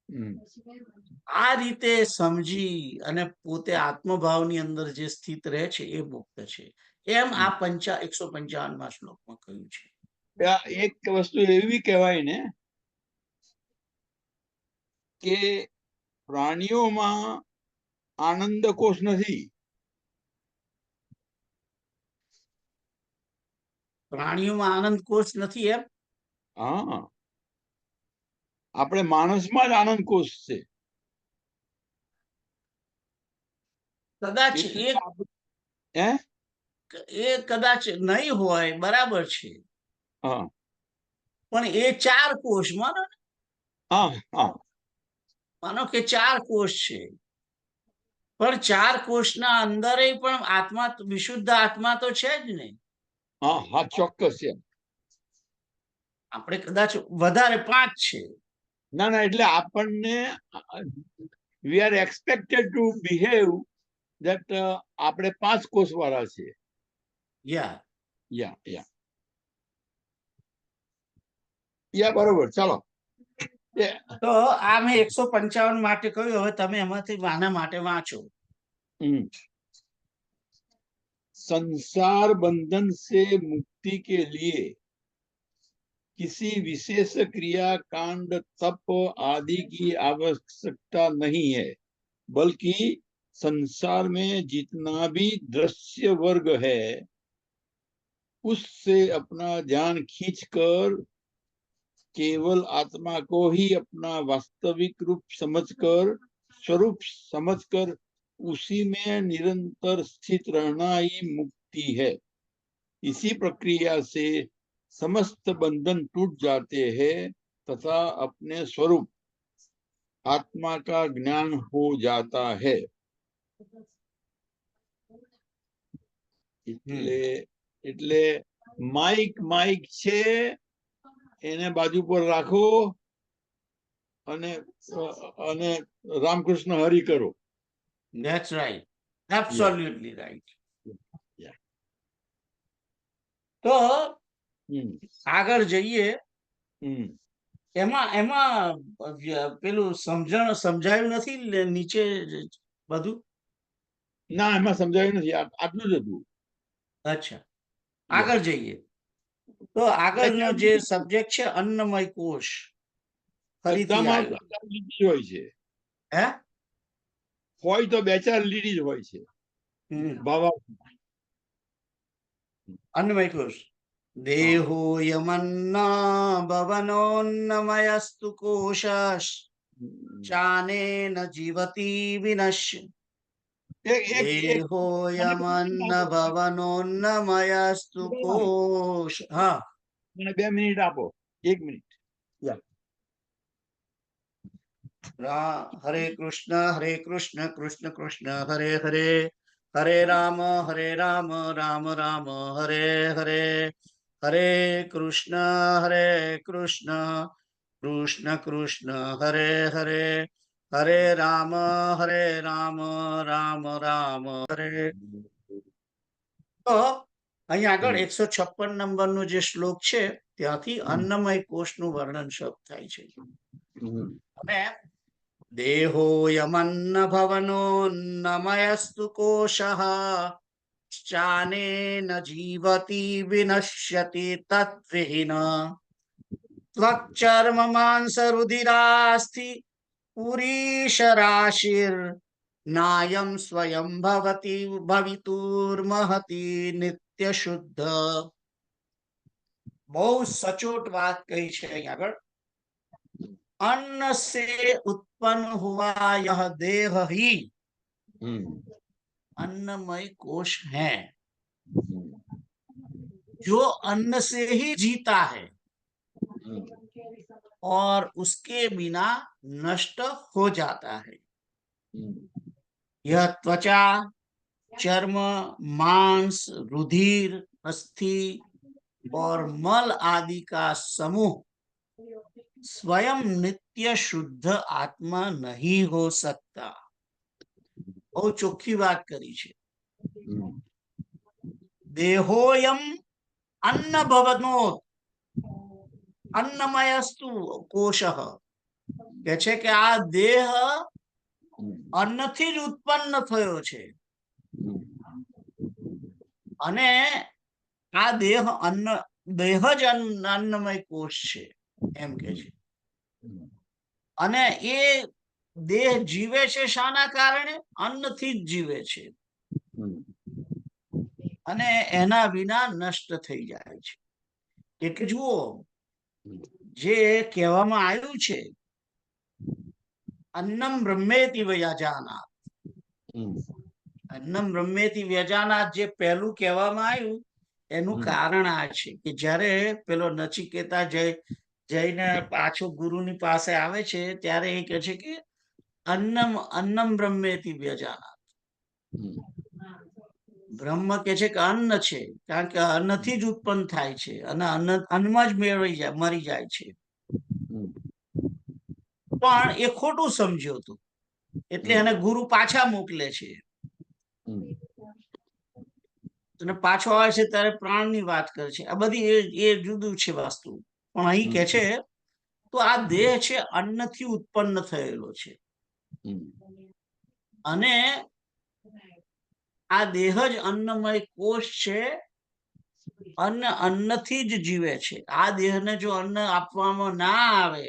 હમ આ રીતે સમજી અને પોતે આત્મભાવની અંદર જે સ્થિત રહે છે એ મુક્ત છે. એમ આ 155માં શ્લોકમાં કહ્યું છે. એક વસ્તુ એવી કહેવાય ને કે પ્રાણીઓમાં આનંદ કોષ નથી. પ્રાણીઓમાં આનંદ કોષ નથી એમ? હા, આપણે માણસમાં જ આનંદ કોષ છે. કદાચ એટલે હે એ કદાચ નહીં હોય, બરાબર છે. હા પણ એ 4 કોષ, હા હા માનો કે 4 કોષ છે, પણ 4 કોષના અંદર પણ આત્મા, વિશુદ્ધ આત્મા તો છે જ ને. હા હા ચોક્કસ છે. આપણે કદાચ વધારે 5 છે. ના ના, એટલે આપણને we are expected two behave that આપણે 5 કોષ વાળા છે. યા યા યા બરોબર. ચાલો, તો આ મેં 155 માટે કહ્યું. હવે તમે એમાંથી આના માટે વાંચો. संसार बंधन से मुक्ति के लिए किसी विशेष क्रिया कांड तप आदि की आवश्यकता नहीं है, बल्कि संसार में जितना भी दृश्य वर्ग है उससे अपना ध्यान खींचकर केवल आत्मा को ही अपना वास्तविक रूप समझकर, स्वरूप समझकर उसी में निरंतर स्थित रहना ही मुक्ति है. इसी प्रक्रिया से समस्त बंधन टूट जाते हैं तथा अपने स्वरूप आत्मा का ज्ञान हो जाता है. એટલે માઇક છે એને બાજુ પર રાખો અને રામકૃષ્ણ હરી કરો. That's right, absolutely right. તો આગળ જઈએ. એમાં પેલું સમજાયું નથી નીચે બધું? ના, એમાં સમજાયું નથી. આટલું જ હતું. અચ્છા, આગળ જઈએ. તો આગળનો જે સબ્જેક્ટ છે અન્નમય કોષ, ફરીથી આવ્યો. હોય છે. હે હોય તો 2-4 લીટી જ હોય છે. અન્નમય કોષ. દેહો યમન્ના ભવનોન્નમયસ્તુ કોશઃ ચાનેન જીવતી વિનશ્ય. દેહો યમન્ન ભવનોન્નમયસ્તુ કોશ. હા, 2 મિનિટ આપો. 1 મિનિટ. હરે કૃષ્ણ કૃષ્ણ કૃષ્ણ હરે હરે, હરે રામ રામ રામ હરે હરે, હરે કૃષ્ણ કૃષ્ણ કૃષ્ણ હરે હરે, હરે રામ રામ રામ હરે. તો અહીંયા આગળ 156 નંબરનો જે શ્લોક છે ત્યાંથી અન્નમય કોષનું વર્ણન શરૂ થાય છે. અને દેહોયમન્ન ભવનોન્નમયસ્તુ કોશઃ ચાનેન જીવતી વિનશ્યતિ તત્વિહીન ત્વક્ચર્મ માંસ રુધિરાસ્થિ પુરીશરાશિર નાયમ સ્વયં ભવતી ભવિતુર્મહતી નિત્ય શુદ્ધ. બહુ સચોટ વાત કહી છે અહીંયા આગળ. अन्न से उत्पन्न हुआ यह देह ही अन्नमय कोश है, जो अन्न से ही जीता है और उसके बिना नष्ट हो जाता है. यह त्वचा, चर्म, मांस, रुधिर, अस्थि और मल आदि का समूह स्वयं नित्य शुद्ध आत्मा नहीं हो सकता. બહુ ચોખ્ખી વાત કરી છે. દેહોયમ અન્ન ભવનો અન્નમયસ્તુ કોશઃ, કે છે કે આ દેહ અન્નથી જ ઉત્પન્ન થયો છે અને આ દેહ જ અન્નમય કોષ છે એમ કે છે. અને એ દેહ જીવે છે શાના કારણે? અન્નથી જ જીવે છે અને એના વિના નષ્ટ થઈ જાય છે. એટલે જુઓ, જે કહેવામાં આવ્યું છે અન્નમ બ્રહ્મેતિ વ્યજાનાત, અન્નમ બ્રહ્મેતિ વ્યજાનાત જે પહેલું કહેવામાં આવ્યું એનું કારણ આ છે કે જ્યારે પેલો નચિકેતા જઈને પાછો ગુરુની પાસે આવે છે ત્યારે એ કહે છે કે અન્નમ બ્રહ્મેતિ વ્યજાનાત. બ્રહ્મ કે છે કે અન્ન છે, કારણ કે અન્નથી જ ઉત્પન્ન થાય છે અને અન્નમાં જ મરી જાય છે. પણ એ ખોટું સમજ્યો હતું એટલે એને ગુરુ પાછા મોકલે છે અને પાછો આવે છે ત્યારે પ્રાણની વાત કરે છે. આ બધી એ જુદું છે વાસ્તુ. પણ અહીં કે છે તો આ દેહ છે અન્નથી ઉત્પન્ન થયેલો છે અને આ દેહ જ અન્નમય કોષ છે. અન્નથી જ જીવે છે. આ દેહને જો અન્ન આપવામાં ના આવે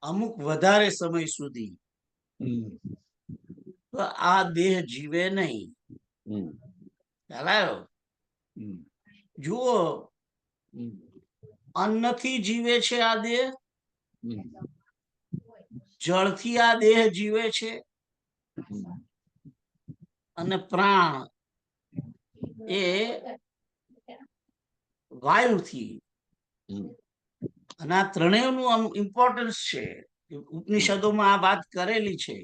અમુક વધારે સમય સુધી તો આ દેહ જીવે નહીં. જુઓ, અન્નથી જીવે છે આ દેહ, જળથી આ દેહ જીવે છે અને પ્રાણ એ વાયુથી. અને આ ત્રણેયનું ઇમ્પોર્ટન્સ છે, ઉપનિષદોમાં આ વાત કરેલી છે.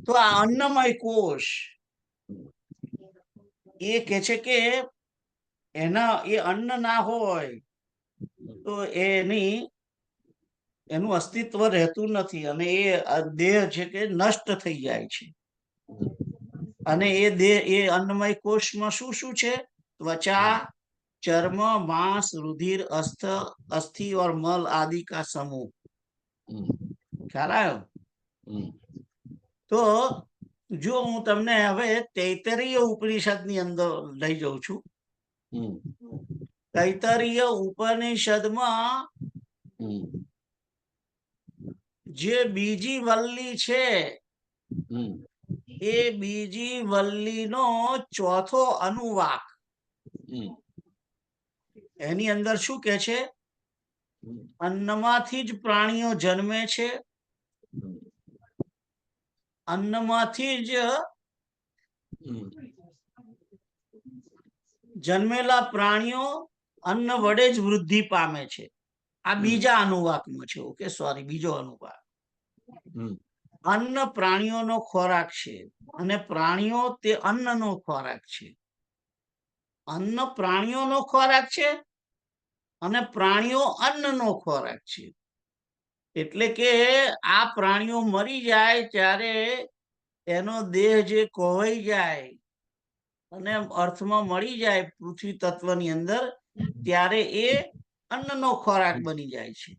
તો આ અન્નમય કોષ એ કે છે કે એ અન્ન ના હોય તો એનું અસ્તિત્વ રહેતું નથી અને એ દેહ છે કે નષ્ટ થઈ જાય છે. અને એ અન્નમય કોષમાં શું શું છે? त्वचा, चर्म, मांस, रुधिर, अस्थि और मल आदि का समूह. ખ્યાલ આવ્યો? તો જો હું તમને હવે તૈતરીય ઉપનિષદની અંદર લઈ જાઉં છું. તૈતરીય ઉપનિષદમાં જે બીજી વલ્લી છે એ બીજી વલ્લીનો ચોથો અનુવાક એની અંદર શું કે છે? અન્નમાંથી જ પ્રાણીઓ જન્મે છે, અન્નમાંથી જ જન્મેલા પ્રાણીઓ અન્ન વડે જ વૃદ્ધિ પામે છે. આ બીજા અનુવાકમાં છે. ઓકે, સોરી, બીજો અનુવાક. અન્ન પ્રાણીઓનો ખોરાક છે અને પ્રાણીઓ તે અન્નનો ખોરાક છે. અન્ન પ્રાણીઓનો ખોરાક છે અને પ્રાણીઓ અન્નનો ખોરાક છે. એટલે કે આ પ્રાણીઓ મરી જાય ત્યારે એનો દેહ જે કોવાઈ જાય અને અર્થમાં મળી જાય પૃથ્વી તત્વની અંદર, ત્યારે એ અન્નનો ખોરાક બની જાય છે.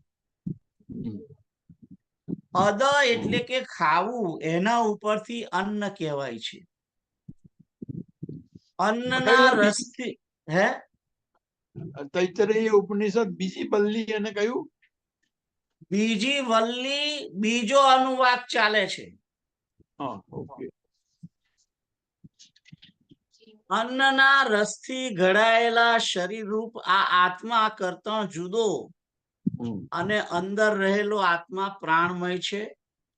અદ એટલે કે ખાવું, એના ઉપરથી અન્ન કહેવાય છે. અન્નના રસથી હે તૈતરીય ઉપનિષદ બીજી બલ્લી અને કયું? બીજી વલ્લી બીજો અનુવાદ ચાલે છે. હા, ઓકે. અન્નના રસથી ઘડાયેલા શરીર રૂપ આ આત્મા કરતા જુદો અને અંદર રહેલો આત્મા પ્રાણમય છે.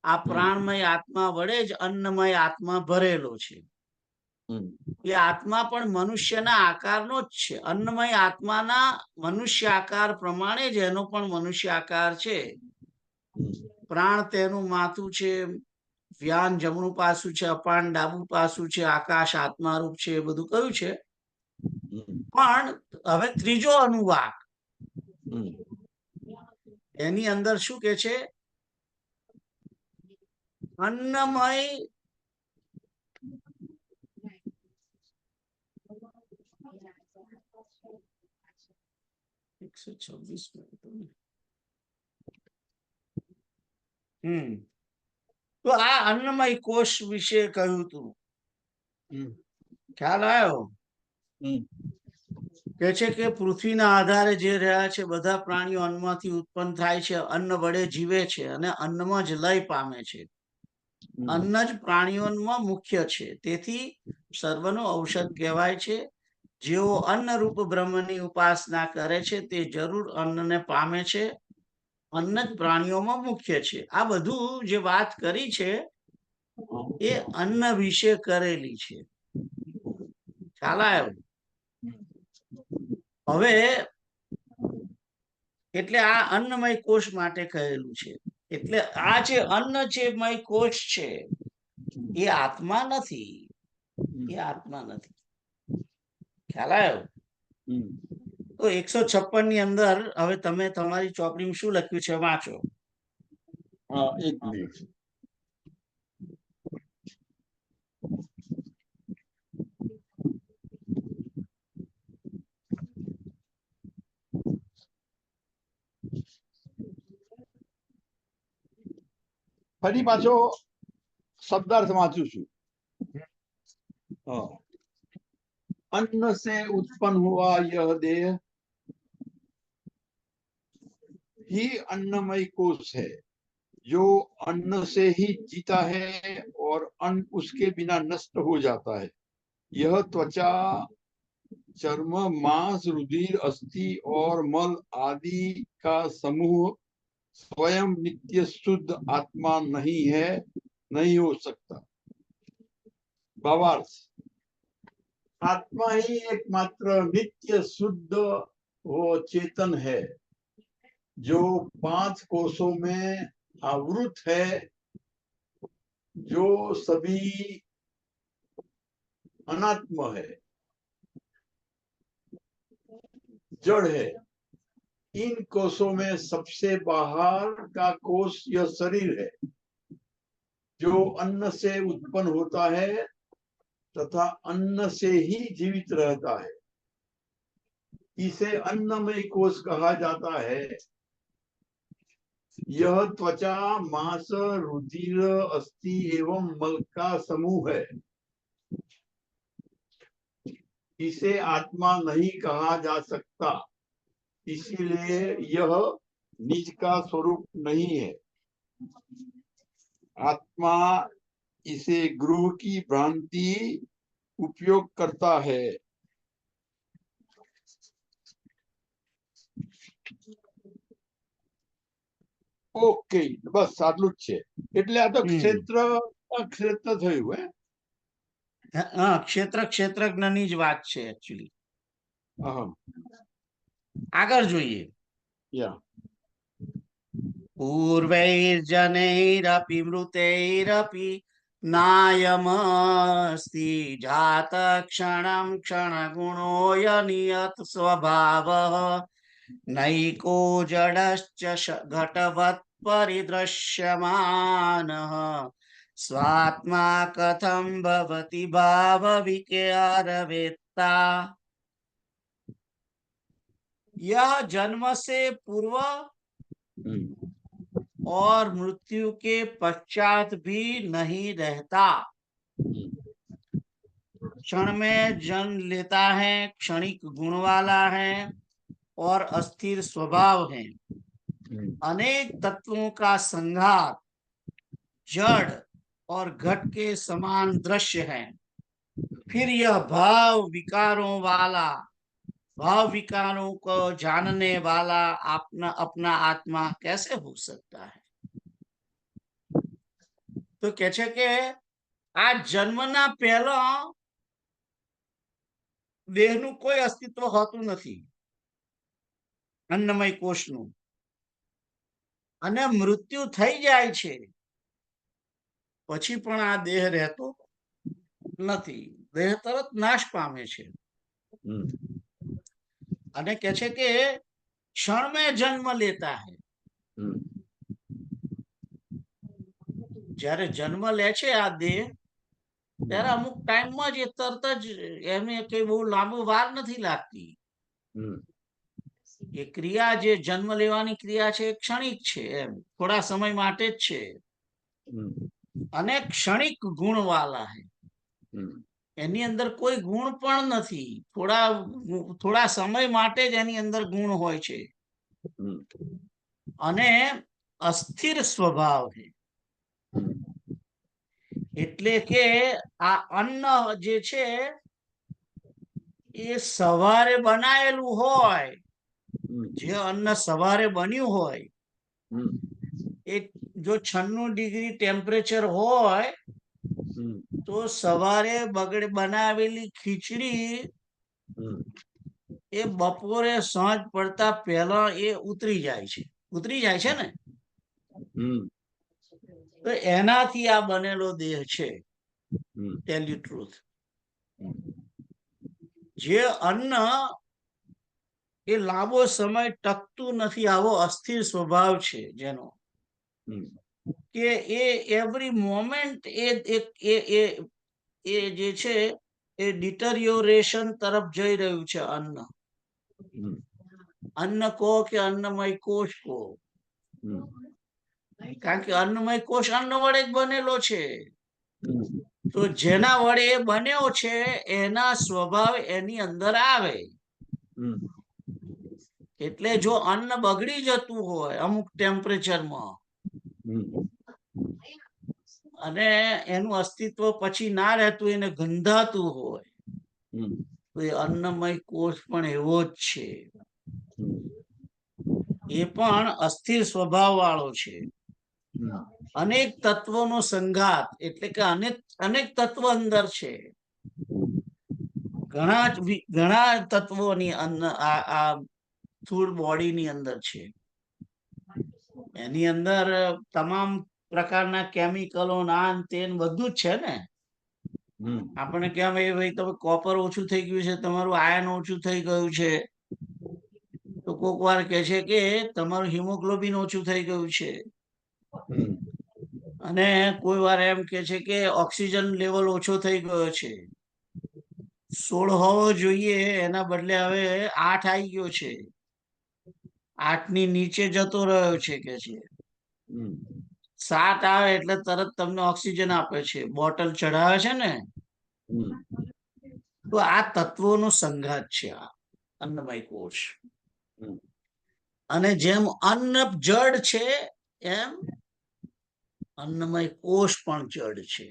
આ પ્રાણમય આત્મા વડે જ અન્નમય આત્મા ભરેલો છે. એ આત્મા પણ મનુષ્યના આકારનો જ છે. અન્નમય આત્માના મનુષ્ય આકાર પ્રમાણે જ એનો પણ મનુષ્ય આકાર છે. પ્રાણ તેનું માથું છે, વ્યાન જમણું પાસું છે, અપાન ડાબું પાસું છે, આકાશ આત્મારૂપ છે, એ બધું કયું છે. પણ હવે ત્રીજો અનુવાદ એની અંદર શું કે છે? અન્નમય તો આ અન્નમય કોષ વિશે કહ્યું હતું, ખ્યાલ આવ્યો? કે છે કે પૃથ્વીના આધારે જે રહ્યા છે બધા પ્રાણીઓ અન્નમાંથી ઉત્પન્ન થાય છે, અન્ન વડે જીવે છે અને અન્નમાં જ લય પામે છે. અન્ન જ પ્રાણીઓમાં મુખ્ય છે, તેથી સર્વનો ઔષધ કહેવાય છે. જેઓ અન્ન રૂપ બ્રહ્મની ઉપાસના કરે છે તે જરૂર અન્નને પામે છે. અન્ન જ પ્રાણીઓમાં મુખ્ય છે. આ બધું જે વાત કરી છે એ અન્ન વિશે કરેલી છે. ખ્યાલ આવ્યો? હવે એટલે આ અન્નમય કોષ માટે કહેલું છે. એટલે આ જે અન્ન જે મય કોષ છે એ આત્મા નથી. એ આત્મા નથી. ખ્યાલ આવ્યો? તો 156 ની અંદર હવે તમે તમારી ચોપડીમાં શું લખ્યું છે વાંચો. હા, એક મિનિટ. ફરી પાછો શબ્દાર્થ વાંચું છું. अन्न से उत्पन्न हुआ यह देह ही अन्नमय कोश है, जो अन्न से ही जीता है और अन्न उसके बिना नष्ट हो जाता है. यह त्वचा, चर्म, मांस, रुधिर, अस्थि और मल आदि का समूह स्वयं नित्य शुद्ध आत्मा नहीं है, नहीं हो सकता. भावार्थ: आत्मा ही एकमात्र नित्य शुद्ध वो चेतन है जो 5 कोशों में आवृत है, जो सभी अनात्म है, जड़ है. इन कोशों में सबसे बाहर का कोश यह शरीर है, जो अन्न से उत्पन्न होता है तथा अन्न से ही जीवित रहता है. इसे अन्नमय कोश कहा जाता है. यह त्वचा, मांस, रुधिर, अस्थि एवं मल का समूह है. इसे आत्मा नहीं कहा जा सकता, इसीलिए यह निज का स्वरूप नहीं है. आत्मा इसे गृह की भ्रांति उपयोग करता है. ઓકે, બસ આટલું જ છે. એટલે આ તો ક્ષેત્ર ક્ષેત્ર થયું. ક્ષેત્ર ક્ષેત્રજ્ઞની જ વાત છે એકચ્યુઅલી. હા, આગળ જોઈએ. પૂર્વૈર્જનૈરપि મૃતૈરપि નાયમસ્તિ જાત ક્ષણં ક્ષણગુણોય નિયત સ્વભાવઃ નૈકો જડશ્ચ ઘટવત પરિદ્રશ્યમાનઃ સ્વાત્મા કથમ ભવતિ ભાવ વિકારવેત્તા यह जन्म से पूर्व और मृत्यु के पश्चात भी नहीं रहता। क्षण में जन्म लेता है, क्षणिक गुण वाला है और अस्थिर स्वभाव है। अनेक तत्वों का संघात जड़ और घट के समान दृश्य है। फिर यह भाव विकारों को जानने वाला अपना आत्मा कैसे हो सकता है? तो कहे छे के आ जन्मना पहला देहનું કોઈ અસ્તિત્વ હોતું નથી, અન્નમય કોષનું, અને મૃત્યુ થઈ જાય છે પછી પણ આ દેહ રહેતો નથી, દેહ તરત નાશ પામે છે। અને કહે છે કે क्षण में जन्म लेता है। જ્યારે જન્મ લે છે આ દેહ ત્યારે અમુક ટાઈમમાં જ તરત જ એમને કઈ બહુ લાંબુ વાર નથી લાગતી। એ ક્રિયા જે જન્મ લેવાની ક્રિયા છે ક્ષણિક છે, એમ થોડા સમય માટે જ છે, અને ક્ષણિક ગુણ વાલા હે, એની અંદર કોઈ ગુણ પણ નથી, થોડા સમય માટે જ એની અંદર ગુણ હોય છે, અને અસ્થિર સ્વભાવ છે। એટલે કે આ અન્ન જે છે એ સવારે બનાયેલું હોય, જે અન્ન સવારે બન્યું હોય એ જો 96 ડિગ્રી ટેમ્પરેચર હોય તો સવારે બનાવેલી ખીચડી એ બપોરે સાંજ પડતા પહેલા એ ઉતરી જાય છે ને, તો એનાથી આ બનેલો દેહ છે। ટેલ યુ ટ્રુથ, જે અન્ન એ લાંબો સમય ટકતું નથી, આવો અસ્થિર સ્વભાવ છે જેનો, કે એ એવરી મોમેન્ટ એ જે છે એ ડિટરિયોરેશન તરફ જઈ રહ્યું છે અન્ન। અન્ન કહો કે અન્નમય કોષ કહો, કારણ કે અન્નમય કોષ અન્ન વડે જ બનેલો છે, તો જેના વડે એ બન્યો છે એના સ્વભાવ એની અંદર આવે। એટલે જો અન્ન બગડી જતું હોય અમુક ટેમ્પરેચરમાં અને એનું અસ્તિત્વ પછી ના રહેતું, એને ગંધાતું હોય, તો એ અન્નમય કોષ પણ એવો જ છે, એ પણ અસ્થિર સ્વભાવ વાળો છે। અનેક તત્વોનો સંઘાત એટલે કે અનેક તત્વ અંદર છે, ઘણા તત્વોની આ સ્થૂળ બોડીની અંદર છે, એની અંદર તમામ પ્રકારના કેમિકલો નાન તેન બધું જ છે ને। આપણે કેમ એ ભાઈ તમે કોપર ઓછું થઈ ગયું છે, તમારું આયર્ન ઓછું થઈ ગયું છે, તો કોક વાર કહે છે કે તમારું હિમોગ્લોબિન ઓછું થઈ ગયું છે, અને કોઈ વાર એમ કે છે કે ઓક્સિજન લેવલ ઓછો થઈ ગયો છે, 16 હોવો જોઈએ એના બદલે હવે 8 આવી ગયો છે, 8 ની નીચે જતો રહ્યો છે, કે છે 7 આવે એટલે તરત તમને ઓક્સિજન આપે છે, બોટલ ચઢાવે છે ને। તો આ તત્વોનો સંઘાત છે આ અન્નમય કોષ। અને જેમ અન્ન જડ છે એમ અન્નમય કોષ પણ જડ છે,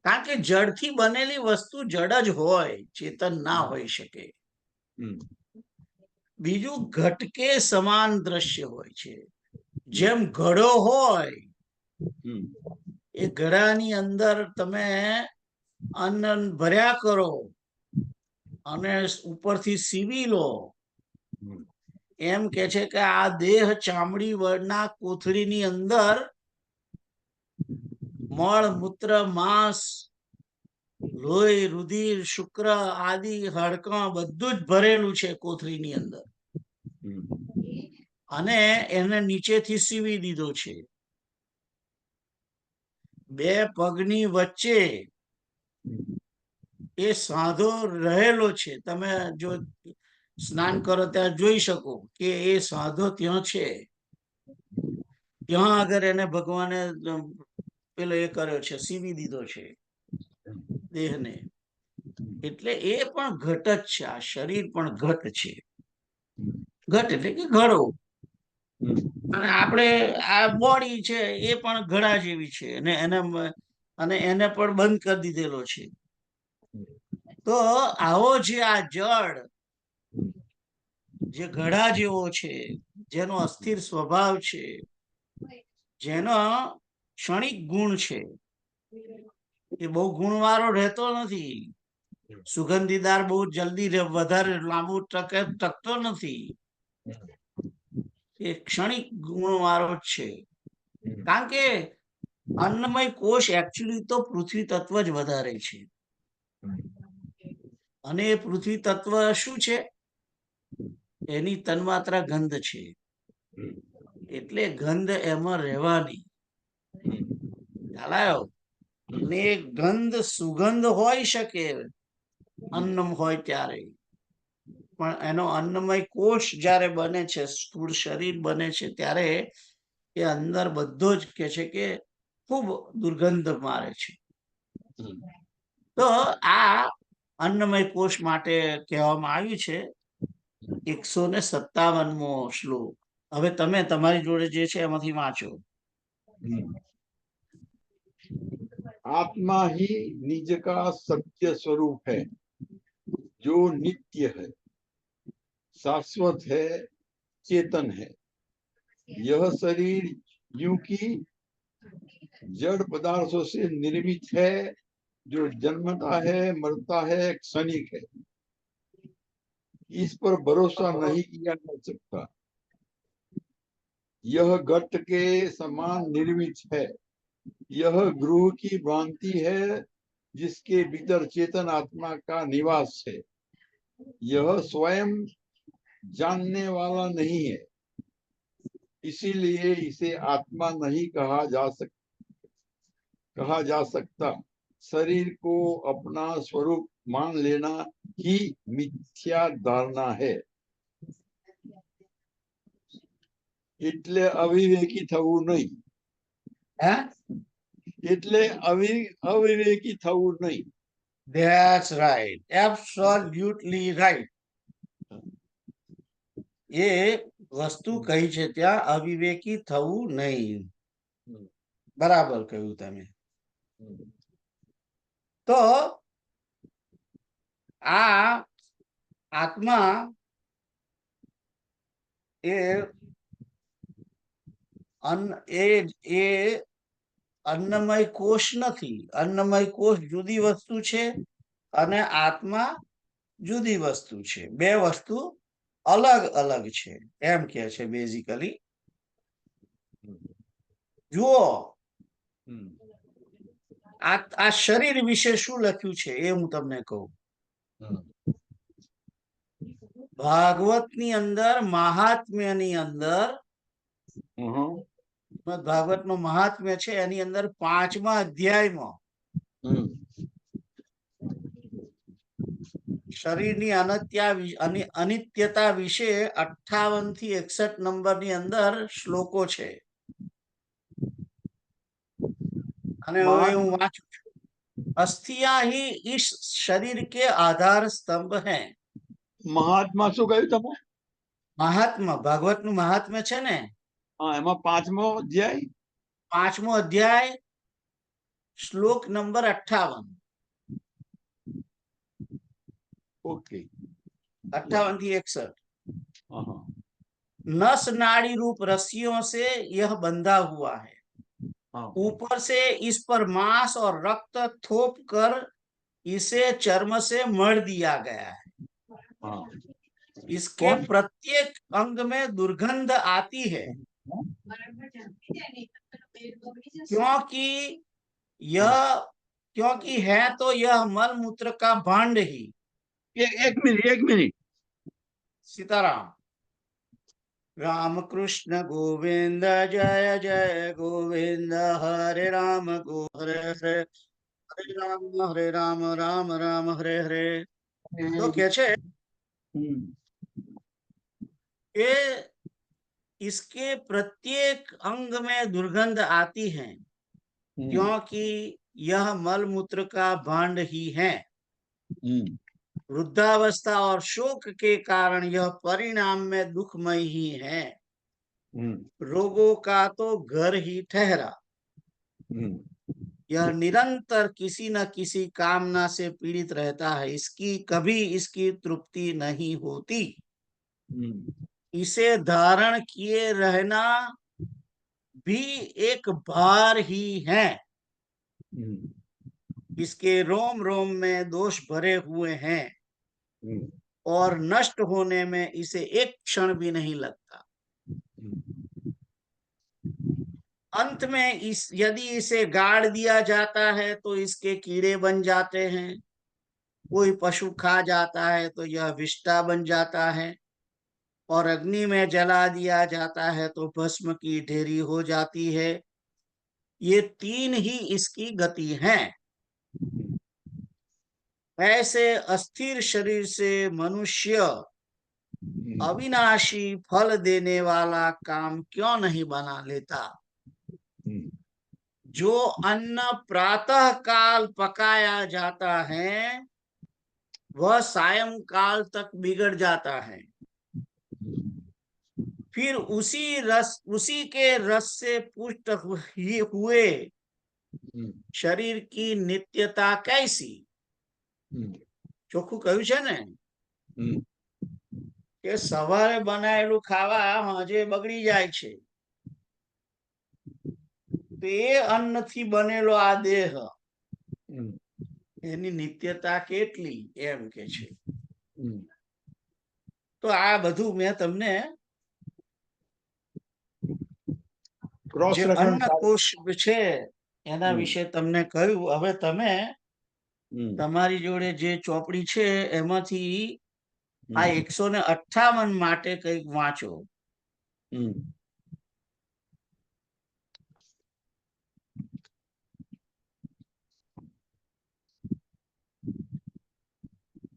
કારણ કે જડથી બનેલી વસ્તુ જડ જ હોય, ચેતન ના હોઈ શકે। બીજું ઘટકે સમાન દ્રશ્ય હોય છે, જેમ ઘડો હોય એ ઘડાની અંદર તમે અન્ન ભર્યા કરો અને ઉપરથી સીવી લો, એમ કે છે કે આ દેહ ચામડી વડના કોથળીની અંદર મળ મૂત્ર માંસ લોહી રુધિર શુક્ર આદિ હાડકાં બધું જ ભરેલું છે કોથળીની અંદર, અને એને નીચેથી સીવી દીધો છે. બે પગની વચ્ચે એ સાંધો રહેલો છે. તમે જો સ્નાન કરો ત્યાં જોઈ શકો કે એ સાંધો ત્યાં છે. ત્યાં આગળ એને ભગવાને પેલો એ કર્યો છે, સીવી દીધો છે દેહને. એટલે એ પણ ઘટ જ છે. આ શરીર પણ ઘટ છે. ઘટ એટલે કે ઘડો. અને આપણે આ બોડી છે એ પણ ઘડા જેવી છે, અને એને પણ બંધ કરી દીધેલો છે. તો આવો જે આ જળ જે ઘડા જેવો છે, જેનો અસ્થિર સ્વભાવ છે, જેનો ક્ષણિક ગુણ છે, એ બહુ ગુણવાળો રહેતો નથી. સુગંધીદાર બહુ જલ્દી વધારે લાંબુ ટકતો નથી. એ ક્ષણિક ગુણવાળો જ છે. કારણ કે અન્નમય કોષ એકચ્યુઅલી તો પૃથ્વી તત્વ જ વધારે છે. અને એ પૃથ્વી તત્વ શું છે? એની તન્માત્રા ગંધ છે. એટલે ગંધ એમાં રહેવાની. ખ્યાલ આવ્યો? ને ગંધ સુગંધ હોય શકે અન્નમ હોય ત્યારે, પણ એનો અન્નમય કોષ જ્યારે બને છે, સ્થૂળ શરીર બને છે, ત્યારે એ અંદર બધો જ કે છે કે ખૂબ દુર્ગંધ મારે છે. તો આ અન્નમય કોષ માટે કહેવામાં આવ્યું છે 157મો શ્લોક. હવે તમે તમારી જોડે જે છે એમાંથી વાંચો. आत्मा ही निज का सत्य स्वरूप है, जो नित्य है, शाश्वत है, चेतन है. यह शरीर यूं की जड़ पदार्थों से निर्मित है, जो जन्मता है, मरता है, क्षणिक है. इस पर भरोसा नहीं किया जा सकता. यह घट के समान निर्मित है. यह गृह की भ्रांति है, जिसके भीतर चेतन आत्मा का निवास है. यह स्वयं जानने वाला नहीं है, इसीलिए इसे आत्मा नहीं कहा जा सकता. शरीर को अपना स्वरूप मान लेना ही मिथ्या धारणा है. એટલે અવિવેકી થવું નહીં. એટલે અવિવેકી થવું નહીં. That's right. Absolutely right. એ વસ્તુ કહી છે ત્યાં અવિવેકી થવું નહીં. બરાબર કહ્યું તમે. તો આ આત્મા એ અન્નમય કોષ નથી. અન્નમય કોષ જુદી વસ્તુ છે અને આત્મા જુદી વસ્તુ છે. બે વસ્તુ અલગ અલગ છે એમ કે છે બેઝિકલી. જુઓ આ શરીર વિશે શું લખ્યું છે એ હું તમને કહું. ભાગવતની અંદર, મહાત્મ્યની અંદર, ભાગવતનું મહાત્મ્ય છે એની અંદર 5મા અધ્યાયમાં શરીરની અનિત્યતા વિશે 58 થી 61 નંબરની અંદર શ્લોકો છે. અને હવે હું વાંચું છું. अस्थियां ही इस शरीर के आधार स्तंभ हैं. મહાત્મા શું કહ્યું તમે? મહાત્મા, ભાગવતનું મહાત્મ્ય છે ને, હા, એમાં 5મો અધ્યાય, 5મો અધ્યાય, શ્લોક નંબર 58. ओके. 58 થી 61. नस नाड़ी रूप रस्सियों से यह बंधा हुआ है. ऊपर से इस पर मांस और रक्त थोप कर इसे चर्म से मढ़ दिया गया है. इसके प्रत्येक अंग में दुर्गंध आती है, क्योंकि है तो यह मल मूत्र का भांड ही. एक मिनट सीताराम. राम कृष्ण गोविंद जय जय गोविंद, हरे राम हरे हरे, हरे राम राम राम हरे हरे। तो કે છે કે इसके प्रत्येक अंग में दुर्गंध आती है, क्योंकि यह मल मूत्र का भांड ही है। वृद्धावस्था और शोक के कारण यह परिणाम में दुखमय ही है। रोगों का तो घर ही ठहरा। यह निरंतर किसी न किसी कामना से पीड़ित रहता है, इसकी कभी इसकी तृप्ति नहीं होती। इसे धारण किए रहना भी एक भार ही है। इसके रोम रोम में दोष भरे हुए हैं और नष्ट होने में इसे एक क्षण भी नहीं लगता। अंत में यदि इसे गाड़ दिया जाता है तो इसके कीड़े बन जाते हैं। कोई पशु खा जाता है तो यह विष्ठा बन जाता है, और अग्नि में जला दिया जाता है तो भस्म की ढेरी हो जाती है। ये तीन ही इसकी गति हैं। ऐसे अस्थिर शरीर से मनुष्य अविनाशी फल देने वाला काम क्यों नहीं बना लेता। जो अन्न प्रातः काल पकाया जाता है वह सायंकाल तक बिगड़ जाता है। फिर उसी के रस से पुष्ट हुए शरीर की नित्यता कैसी। ચોખ્ખું કહ્યું છે ને કે સવારે બનાવેલું ખાવા સાંજે બગડી જાય છે, તો એ અન્નથી બનેલો આ દેહ એની નિત્યતા કેટલી એમ કે છે। તો આ બધું મેં તમને જે અન્નકોશ છે એના વિશે તમને કહ્યું। હવે તમે તમારી જોડે જે ચોપડી છે એમાંથી આ 158 માટે કંઈક વાંચો।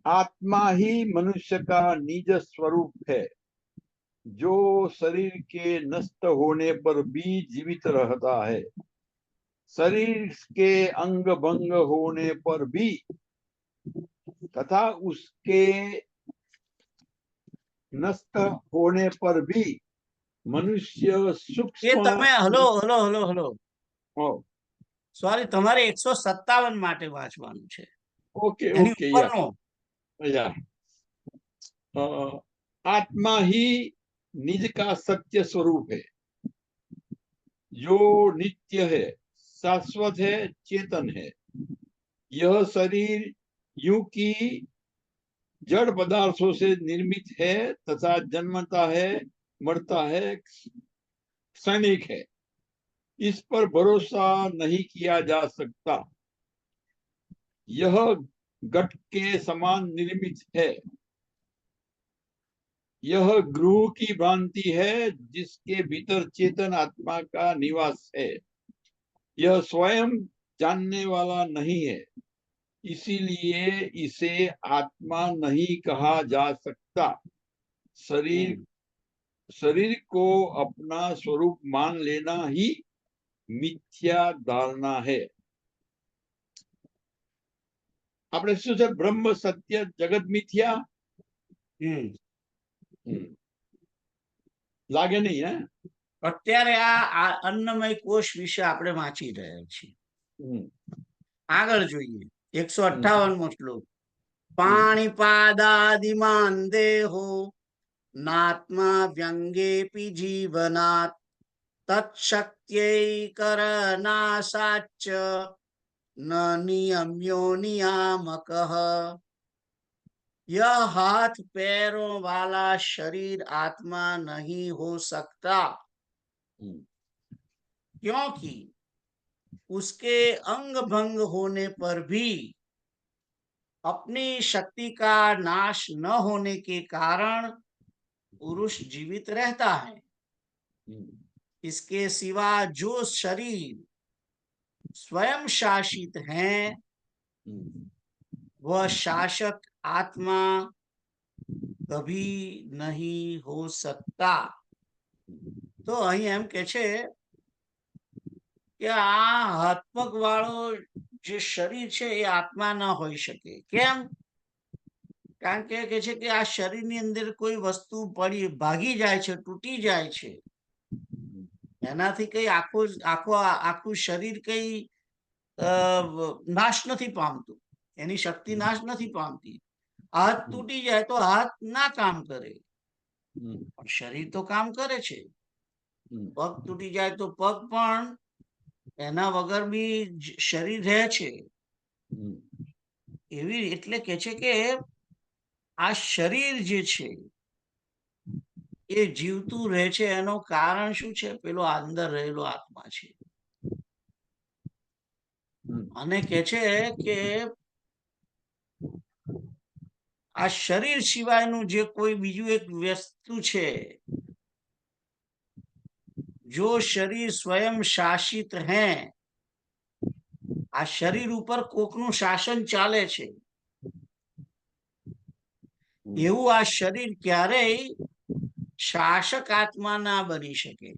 आत्मा ही मनुष्य का निज स्वरूप है, जो शरीर के नष्ट होने पर भी जीवित रहता है। शरीर के अंग भंग होने पर भी तथा उसके नष्ट होने पर भी मनुष्य सूक्ष्म। તમે hello hello hello hello sorry, તમારે 157 માટે વાંચવાનું છે। ओके એની ओके ઉપરનો या आत्मा ही निज का सत्य स्वरूप है, जो नित्य है, शाश्वत है, चेतन है। यह शरीर यूं की जड़ पदार्थों से निर्मित है तथा जन्मता है, मरता है, क्षणिक है। इस पर भरोसा नहीं किया जा सकता। यह घट के समान निर्मित है। यह गृह की भ्रांति है जिसके भीतर चेतन आत्मा का निवास है। यह स्वयं जानने वाला नहीं है, इसीलिए इसे आत्मा नहीं कहा जा सकता। शरीर को अपना स्वरूप मान लेना ही मिथ्या धारणा है। આપણે શું છે? બ્રહ્મ સત્ય જગત મિથ્યા લાગે નહીં હે? અત્યારે આ અન્નમય કોષ વિશે આપણે વાંચી રહ્યા છીએ। આગળ જોઈએ 158મો શ્લોક। પાણીપાદાદિમાન દેહો નાત્મા વ્યંગેપી જીવનાત तत्शक्त्यैकरनाशाच्च न नियम्यो नियामकः। यह हाथ पैरों वाला शरीर आत्मा नहीं हो सकता, क्योंकि उसके अंग भंग होने पर भी अपनी शक्ति का नाश न होने के कारण पुरुष जीवित रहता है, इसके सिवा जो शरीर स्वयं शासित हैं वह शासक आत्मा कभी नहीं हो सकता। तो અહીં એમ કે છે કે આ હાથપગ વાળો જે શરીર છે એ આત્મા ન હોઈ શકે. કેમ? કારણ કે છે કે આ શરીરની અંદર કોઈ વસ્તુ પડી ભાગી જાય છે, તૂટી જાય છે, એનાથી કઈ આખું શરીર કઈ નાશ નથી પામતું, એની શક્તિ નાશ નથી પામતી. હાથ તૂટી જાય તો હાથ ના કામ કરે, પણ શરીર તો કામ કરે છે. પગ તૂટી જાય તો પગ પણ એના વગર બી શરીર રહે છે. એવી એટલે કે છે કે આ શરીર જે છે એ જીવતું રહે છે એનું કારણ શું છે? પેલો અંદર રહેલો આત્મા છે. અને કે છે કે આ શરીર સિવાયનું જે કોઈ બીજું એક વસ્તુ છે, જો શરીર સ્વયં શાસિત હે, આ શરીર ઉપર કોકનું શાસન ચાલે છે, એવું આ શરીર ક્યારેય શાસક આત્મા ના બની શકે.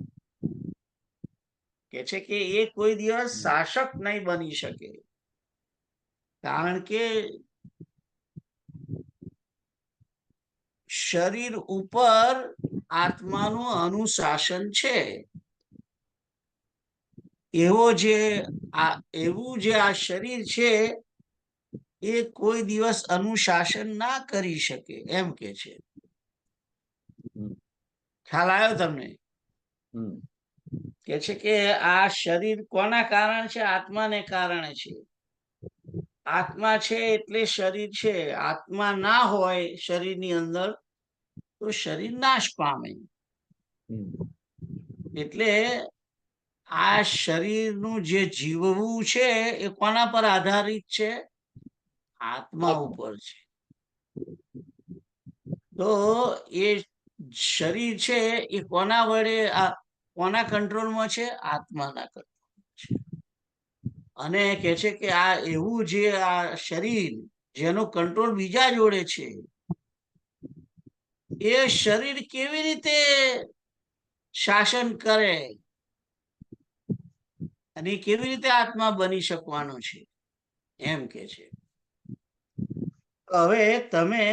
કે છે કે એ કોઈ દિવસ શાસક નહીં બની શકે, કારણ કે શરીર ઉપર આત્માનું અનુશાસન છે. એવું જે આ શરીર છે એ કોઈ દિવસ અનુશાસન ના કરી શકે, એમ કે છે. ખ્યાલ આવ્યો તમને? કે છે કે આ શરીર કોના કારણે છે? આત્માને કારણે છે. આત્મા છે એટલે શરીર છે. આત્મા ના હોય શરીરની અંદર તો શરીર નાશ પામે. એટલે આ શરીરનું જે જીવવું છે એ કોના પર આધારિત છે? આત્મા ઉપર છે. તો એ શરીર છે એ કોના વડે, કોના કંટ્રોલમાં છે? આત્માના કંટ્રોલમાં છે. અને કે છે કે આ એવું જે આ શરીર જેનો કંટ્રોલ બીજા જોડે છે, એ શરીર કેવી રીતે શાસન કરે અને કેવી રીતે આત્મા બની શકવાનો છે, એમ કે છે. હવે તમે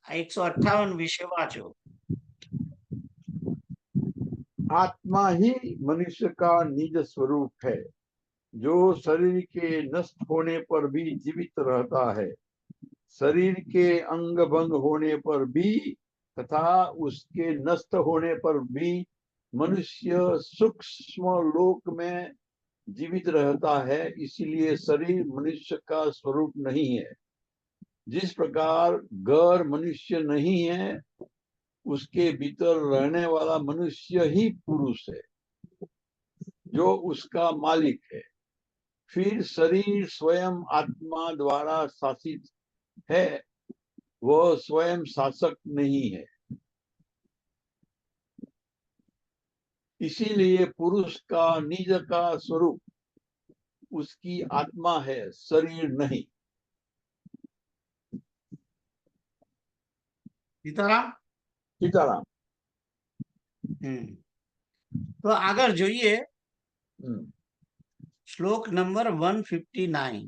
158 વિશે वाचो। आत्मा ही मनुष्य का निज स्वरूप है, जो शरीर के नष्ट होने पर भी जीवित रहता है, शरीर के अंग भंग होने पर भी तथा उसके नष्ट होने पर भी मनुष्य सूक्ष्म लोक में जीवित रहता है। इसलिए शरीर मनुष्य का स्वरूप नहीं है। जिस प्रकार घर मनुष्य नहीं है, उसके भीतर रहने वाला मनुष्य ही पुरुष है, जो उसका मालिक है। फिर शरीर स्वयं आत्मा द्वारा शासित है, वह स्वयं शासक नहीं है। इसीलिए पुरुष का निज का स्वरूप उसकी आत्मा है, शरीर नहीं। सीताराम सीताराम। तो આગળ જોઈએ શ્લોક નંબર 159।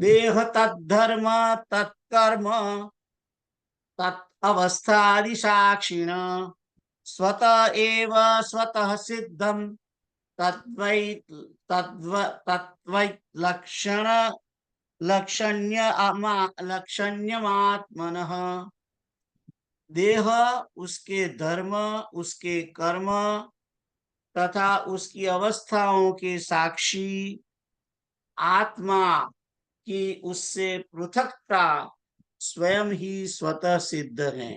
देह तद्धर्म तत्कर्म तत् अवस्थादि साक्षिण स्वत एव स्वतः सिद्धम तद्वै लक्षण लक्षण्यमात्मनः। देह उसके धर्म, उसके कर्म तथा उसकी अवस्थाओं के साक्षी, आत्मा की उससे पृथकता स्वयं ही स्वतः सिद्ध है।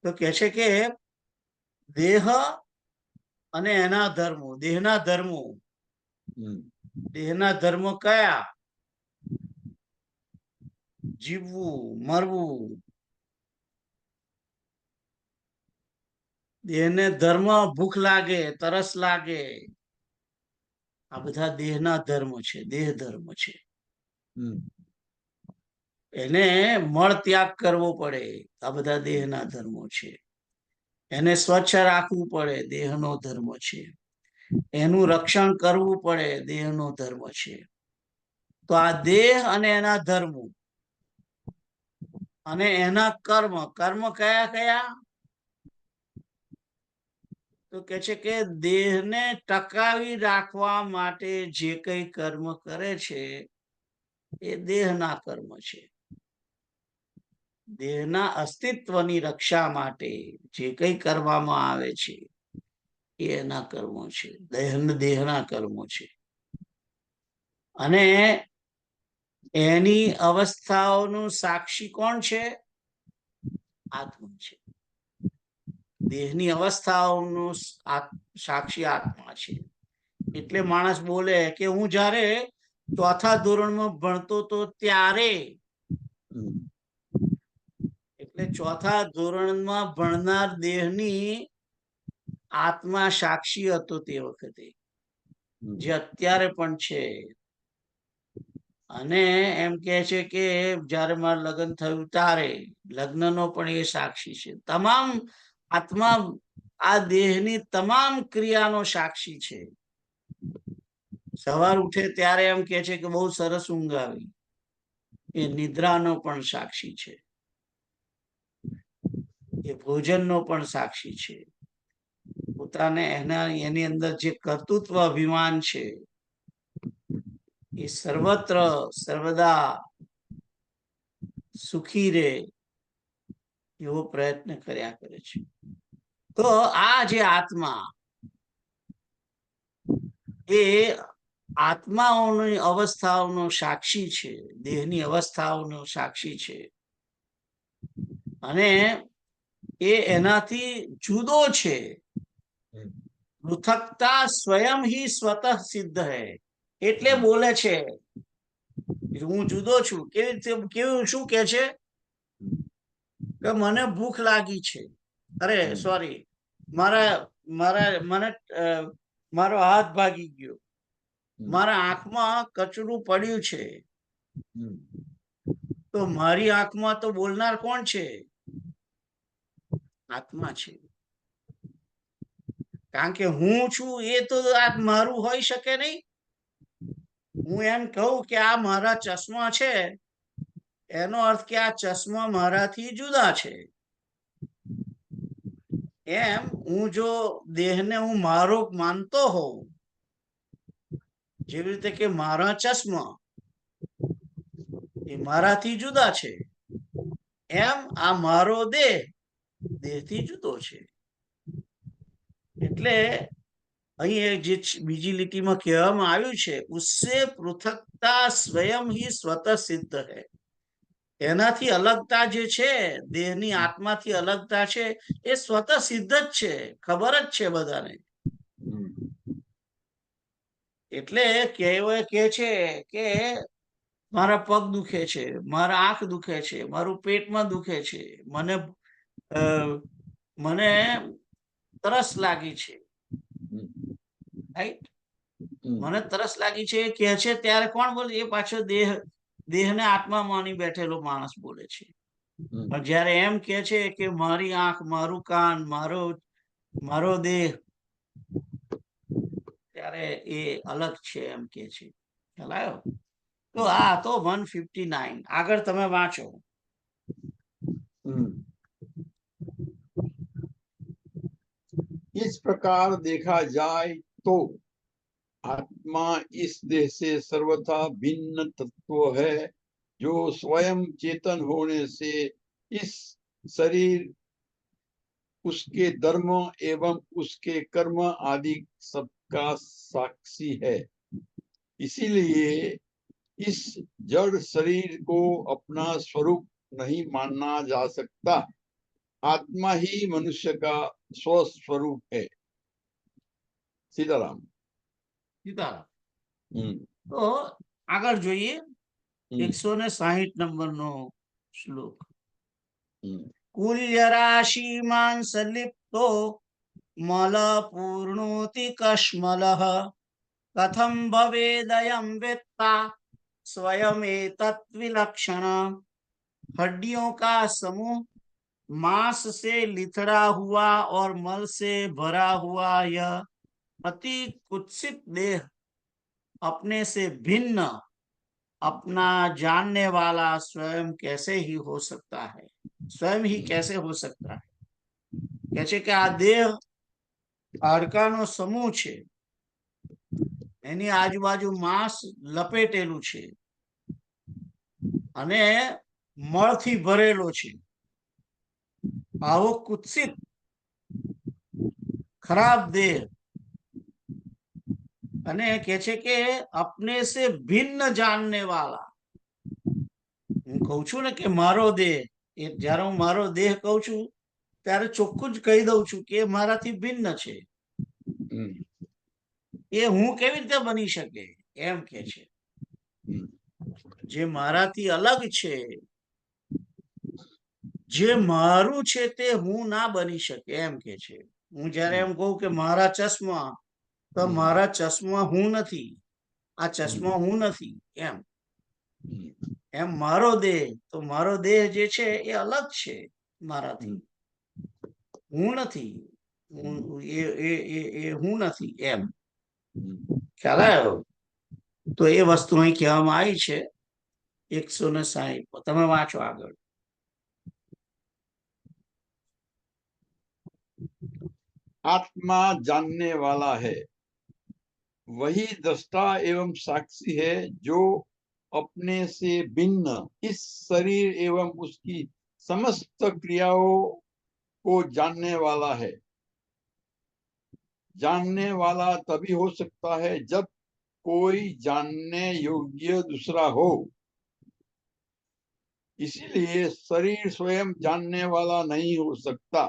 तो कैसे के देह અને એના ધર્મો, દેહના ધર્મો, દેહના ધર્મો કયા? જીવવું, મરવું, દેહને ધર્મ, ભૂખ લાગે, તરસ લાગે, આ બધા દેહના ધર્મ છે, દેહ ધર્મ છે. એને મળ ત્યાગ કરવો પડે, આ બધા દેહના ધર્મો છે. એને સ્વચ્છ રાખવું પડે, દેહનો ધર્મ છે. એનું રક્ષણ કરવું પડે, દેહનો ધર્મ છે. તો આ દેહ અને એના ધર્મો અને એના કર્મ, કર્મ કયા કયા? તો કે છે કે દેહને ટકાવી રાખવા માટે જે કઈ કર્મ કરે છે એ દેહના કર્મ છે. દેહના અસ્તિત્વની રક્ષા માટે જે કઈ કરવામાં આવે છે એ એના કર્મો છે, દેહના કર્મો છે. અને એની અવસ્થાઓનું સાક્ષી કોણ છે? આત્મા છે. દેહની અવસ્થાઓનું સાક્ષી આત્મા છે. એટલે માણસ બોલે કે હું જ્યારે ચોથા ધોરણમાં ભણતો તો ત્યારે, એટલે ચોથા ધોરણમાં ભણનાર દેહની આત્મા સાક્ષી હતો તે વખતે, જે અત્યારે પણ છે. અને એમ કે છે કે જયારે મારું લગ્ન થયું ત્યારે લગ્નનો પણ એ સાક્ષી છે. તમામ આત્મા આ દેહની તમામ ક્રિયાનો સાક્ષી છે. સવાર ઉઠે ત્યારે એમ કે છે કે બહુ સરસ ઊંઘ આવી, એ નિદ્રાનો પણ સાક્ષી છે, એ ભોજનનો પણ સાક્ષી છે. પોતાને એની અંદર જે કર્તૃત્વ અભિમાન છે એ સર્વત્ર સર્વદા સુખી રહે એવો પ્રયત્ન કર્યા કરે છે. તો આ જે આત્મા એ આત્માઓની અવસ્થાઓનો સાક્ષી છે, દેહની અવસ્થાઓનો સાક્ષી છે. અને એ એનાથી જુદો છે. પૃથકતા સ્વયં હિ સ્વતઃ સિદ્ધ હૈ. એટલે બોલે છે હું જુદો છું. કેવું શું કે છે કે મને ભૂખ લાગી છે, અરે સોરી, મારો હાથ ભાગી ગયો, મારા આંખમાં કચરું પડ્યું છે. તો મારી આંખમાં તો બોલનાર કોણ છે? આત્મા છે. કારણ કે હું છું એ તો આ મારું હોઈ શકે નહીં. હું એમ કહું કે આ મારા ચશ્મા છે, એનો અર્થ કે આ ચશ્મા મારાથી જુદા છે. એમ હું જો દેહને હું મારો માનતો હોઉં, જેવી રીતે કે મારા ચશ્મા એ મારાથી જુદા છે, એમ આ મારો દેહથી જુદો છે. એટલે અહીં જે બીજી લીટીમાં કહેવામાં આવ્યું છે, ઉસ્સે પૃથકતા સ્વયં હિ સ્વતઃ સિદ્ધ હૈ. એનાથી અલગતા જે છે, દેહની આત્માથી અલગતા છે, એ સ્વતઃ સિદ્ધ જ છે, ખબર જ છે બધાને. એટલે કહેવાય કે છે કે મારા પગ દુખે છે, મારા આંખ દુખે છે, મારું પેટમાં દુખે છે, મને તરસ લાગી છે, રાઈટ? મને તરસ લાગી છે કે છે ત્યારે કોણ બોલે? એ પાછો દેહને આત્મા માની બેઠેલો માણસ બોલે છે. પણ જયારે એમ કે છે કે મારી આંખ, મારું કાન, મારો દેહ, ત્યારે એ અલગ છે એમ કે છે. ખ્યાલ આવ્યો? તો આ તો 159. આગળ તમે વાંચો. इस प्रकार देखा जाए तो आत्मा इस देह से सर्वथा भिन्न तत्व है, जो स्वयं चेतन होने से इस शरीर, उसके धर्म एवं उसके कर्म आदि सबका साक्षी है. इसीलिए इस जड़ शरीर को अपना स्वरूप नहीं मानना जा सकता. आत्मा ही मनुष्य का स्वस्वरूप है. सीताराम. તો આગળ જોઈએ 160 નંબરનો શ્લોક. કુલ્ય રાશિમાન સલિપ્તો મલ પૂર્ણોતિ કશ્મલઃ કથમ ભવેદયં વેત્તા स्वयं एतत् विलक्षण। हड्डियों का समूह, मांस से लिथड़ा हुआ और मल से भरा हुआ यह अति कुत्सित देह अपने से भिन्न अपना जानने वाला स्वयं कैसे ही हो सकता है? स्वयं ही कैसे हो सकता है? કહે છે કે આ દેહ હાડકાનો સમૂહ છે, એની આજુબાજુ માંસ લપેટેલું છે અને મળથી ભરેલો છે. આવો કુત્સિત ખરાબ દેહ, અને કહે છે કે अपने से भिन्न जानने वाला. હું કહું છું ને કે મારો દેહ, એ જ્યારે હું મારો દેહ કહું છું ત્યારે ચોખ્ખું જ કહી દઉં છું કે મારાથી ભિન્ન છે. એ હું કેવી રીતે બની શકે એમ કે છે. જે મારાથી અલગ છે, જે મારું છે તે હું ના બની શકે એમ કે છે. હું જ્યારે એમ કહું કે મારા ચશ્મા, તો મારા ચશ્મા હું નથી, આ ચશ્મા હું નથી એમ. એમ મારો દેહ, તો મારો દેહ જે છે એ અલગ છે મારાથી, હું નથી, એ હું નથી એમ. ખ્યાલ આવ્યો? તો એ વસ્તુ અહીં કહેવામાં આવી છે 160. તમે વાંચો આગળ. आत्मा जानने वाला है, वही दृष्टा एवं साक्षी है जो अपने से भिन्न इस शरीर एवं उसकी समस्त क्रियाओं को जानने वाला है। जानने वाला तभी हो सकता है जब कोई जानने योग्य दूसरा हो। इसीलिए शरीर स्वयं जानने वाला नहीं हो सकता,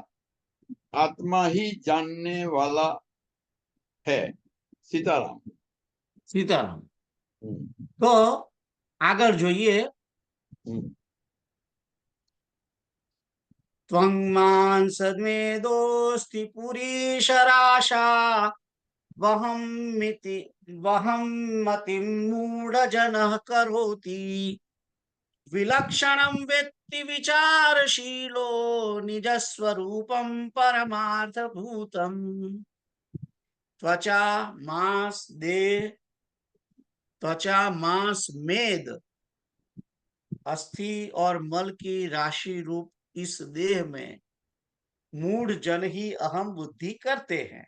आत्मा ही जानने वाला है। सीताराम। સીતારામ. તો આગળ જોઈએ. त्वं मांसमेदोऽस्ति पुरीशराशा वहं मतिं मूढजनः करोति विलक्षणं वेत्ति विचारशीलो निजस्वरूपं परमार्थभूतम्। त्वचा मांस देह, त्वचा मांस मेद अस्थि और मल की राशि रूप इस देह में मूढ़ जन ही अहम बुद्धि करते हैं।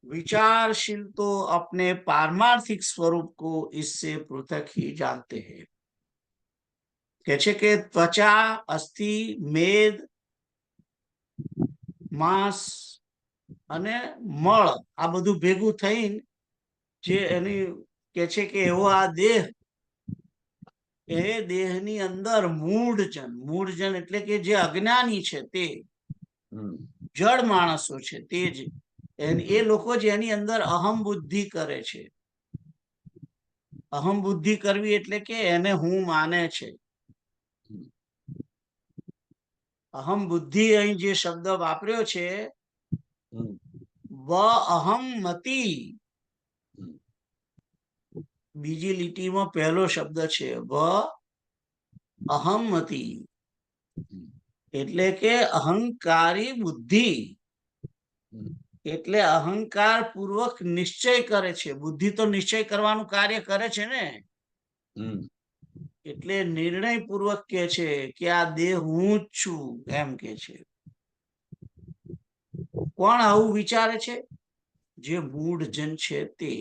विचारशील तो अपने पारमार्थिक स्वरूप को इससे पृथक ही जानते हैं। कहছে કે ત્વચા, અસ્થિ, મેદ, માંસ અને મળ, આ બધું ભેગું થઈને જે એની કહે છે કે એવો આ દેહ, એ દેહની અંદર મૂઢજન એટલે કે જે અજ્ઞાની છે તે જડ માણસો છે તે જ, એ લોકો જે એની અંદર અહમ બુદ્ધિ કરે છે. અહમ બુદ્ધિ કરવી એટલે કે એને હું માને છે. અહમ બુદ્ધિ અહીં જે શબ્દ વાપર્યો છે વ અહમ મતિ, બીજી લીટીમાં પહેલો શબ્દ છે વ અહમ મતિ, એટલે કે અહંકારી બુદ્ધિ. એટલે અહંકાર પૂર્વક નિશ્ચય કરે છે. બુદ્ધિ તો નિશ્ચય કરવાનું કાર્ય કરે છે ને, એટલે નિર્ણય પૂર્વક કે છે કે આ દેહ હું જ છું એમ કે છે. કોણ આવું વિચારે છે? જે મૂઢ જન છે તે.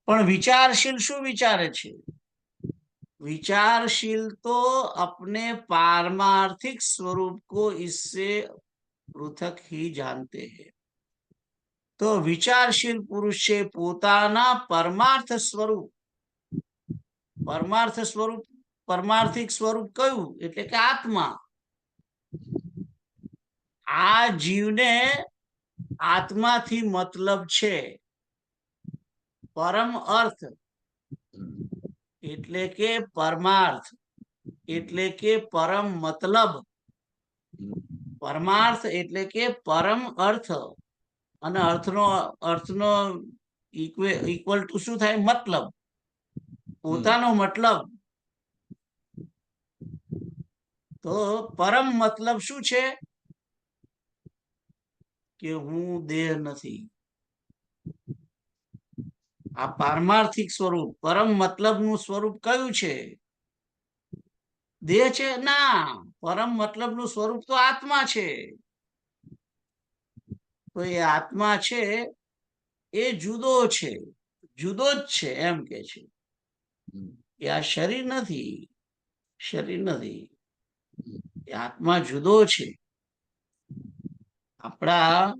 પણ વિચારશીલ શું વિચારે છે? विचारशील तो अपने पारमार्थिक स्वरूप को इससे पृथक ही जानते हैं. तो विचारशील पुरुष છે પોતાના પરમાર્થ સ્વરૂપ, પરમાર્થ સ્વરૂપ, પરમાર્થિક સ્વરૂપ કયું? એટલે કે આત્મા. આ જીવને આત્માથી મતલબ છે. પરમ અર્થ એટલે કે પરમાર્થ એટલે કે પરમ મતલબ પરમાર્થ એટલે કે પરમ અર્થ, અને અર્થનો ઇક્વલ ટુ શું થાય? મતલબ. પોતાનો મતલબ. તો પરમ મતલબ શું છે? કે હું દેહ નથી. આ પારમાર્થિક સ્વરૂપ, પરમ મતલબનું સ્વરૂપ કયું છે? દેહ છે? ના, પરમ મતલબનું સ્વરૂપ તો આત્મા છે. તો એ આત્મા છે એ જુદો છે, જુદો જ છે એમ કે છે. એ આ શરીર નથી, શરીર નથી. એ આત્મા જુદો છે. આપણા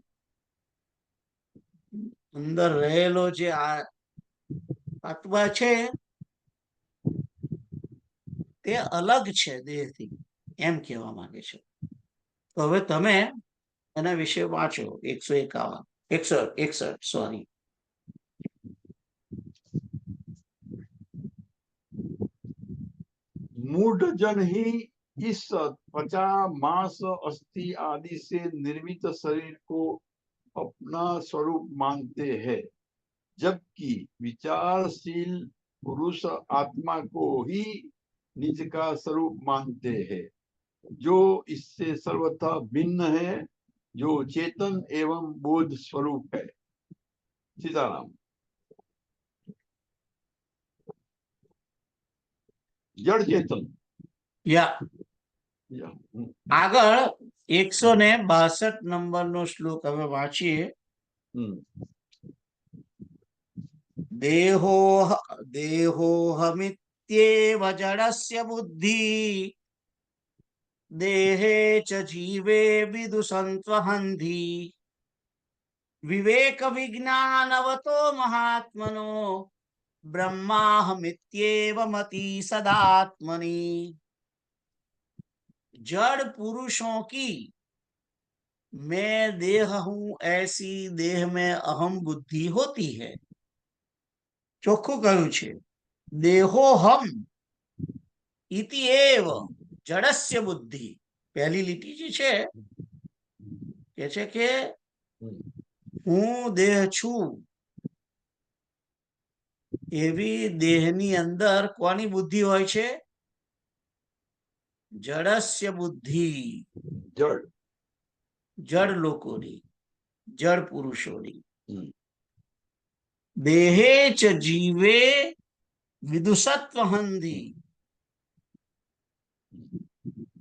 અંદર રહેલો જે આત્મા છે તે અલગ છે દેહથી, એમ કહેવા માંગે છે. તો હવે તમે એના વિશે વાંચો. 161 સોરી. मूढ़ जन ही इस त्वचा मांस अस्थि आदि से निर्मित शरीर को अपना स्वरूप मानते हैं, जबकि विचारशील पुरुष आत्मा को ही निज का स्वरूप मानते हैं, जो इससे सर्वथा भिन्न है, जो चेतन एवं बोध स्वरूप है. सीताराम. जड़ चेतन. આગળ 162 નંબરનો શ્લોક હવે વાંચીએ. દેહોહમિત્યેવ જડસ્ય બુદ્ધિ દેહે ચ જીવે વિદુષંત્વહંધિ વિવેક વિજ્ઞાનવતો મહાત્મનો ब्रह्माहमित्येव मति सदात्मनि. जड़ पुरुषों की मैं देह हूं ऐसी देह में अहम बुद्धि होती है. ચોખ્ખું કહ્યું છે, દેહો હમ ઇતિ એવ જડસ્ય બુદ્ધિ. પહેલી લીટી જે છે કે છે કે હું દેહ છું, એવી દેહની અંદર કોની બુદ્ધિ હોય છે? જડસ્ય બુદ્ધિ. જડ લોકોની, જડ પુરુષોની. દેહે ચ જીવે વિદુષત્વહંધિ.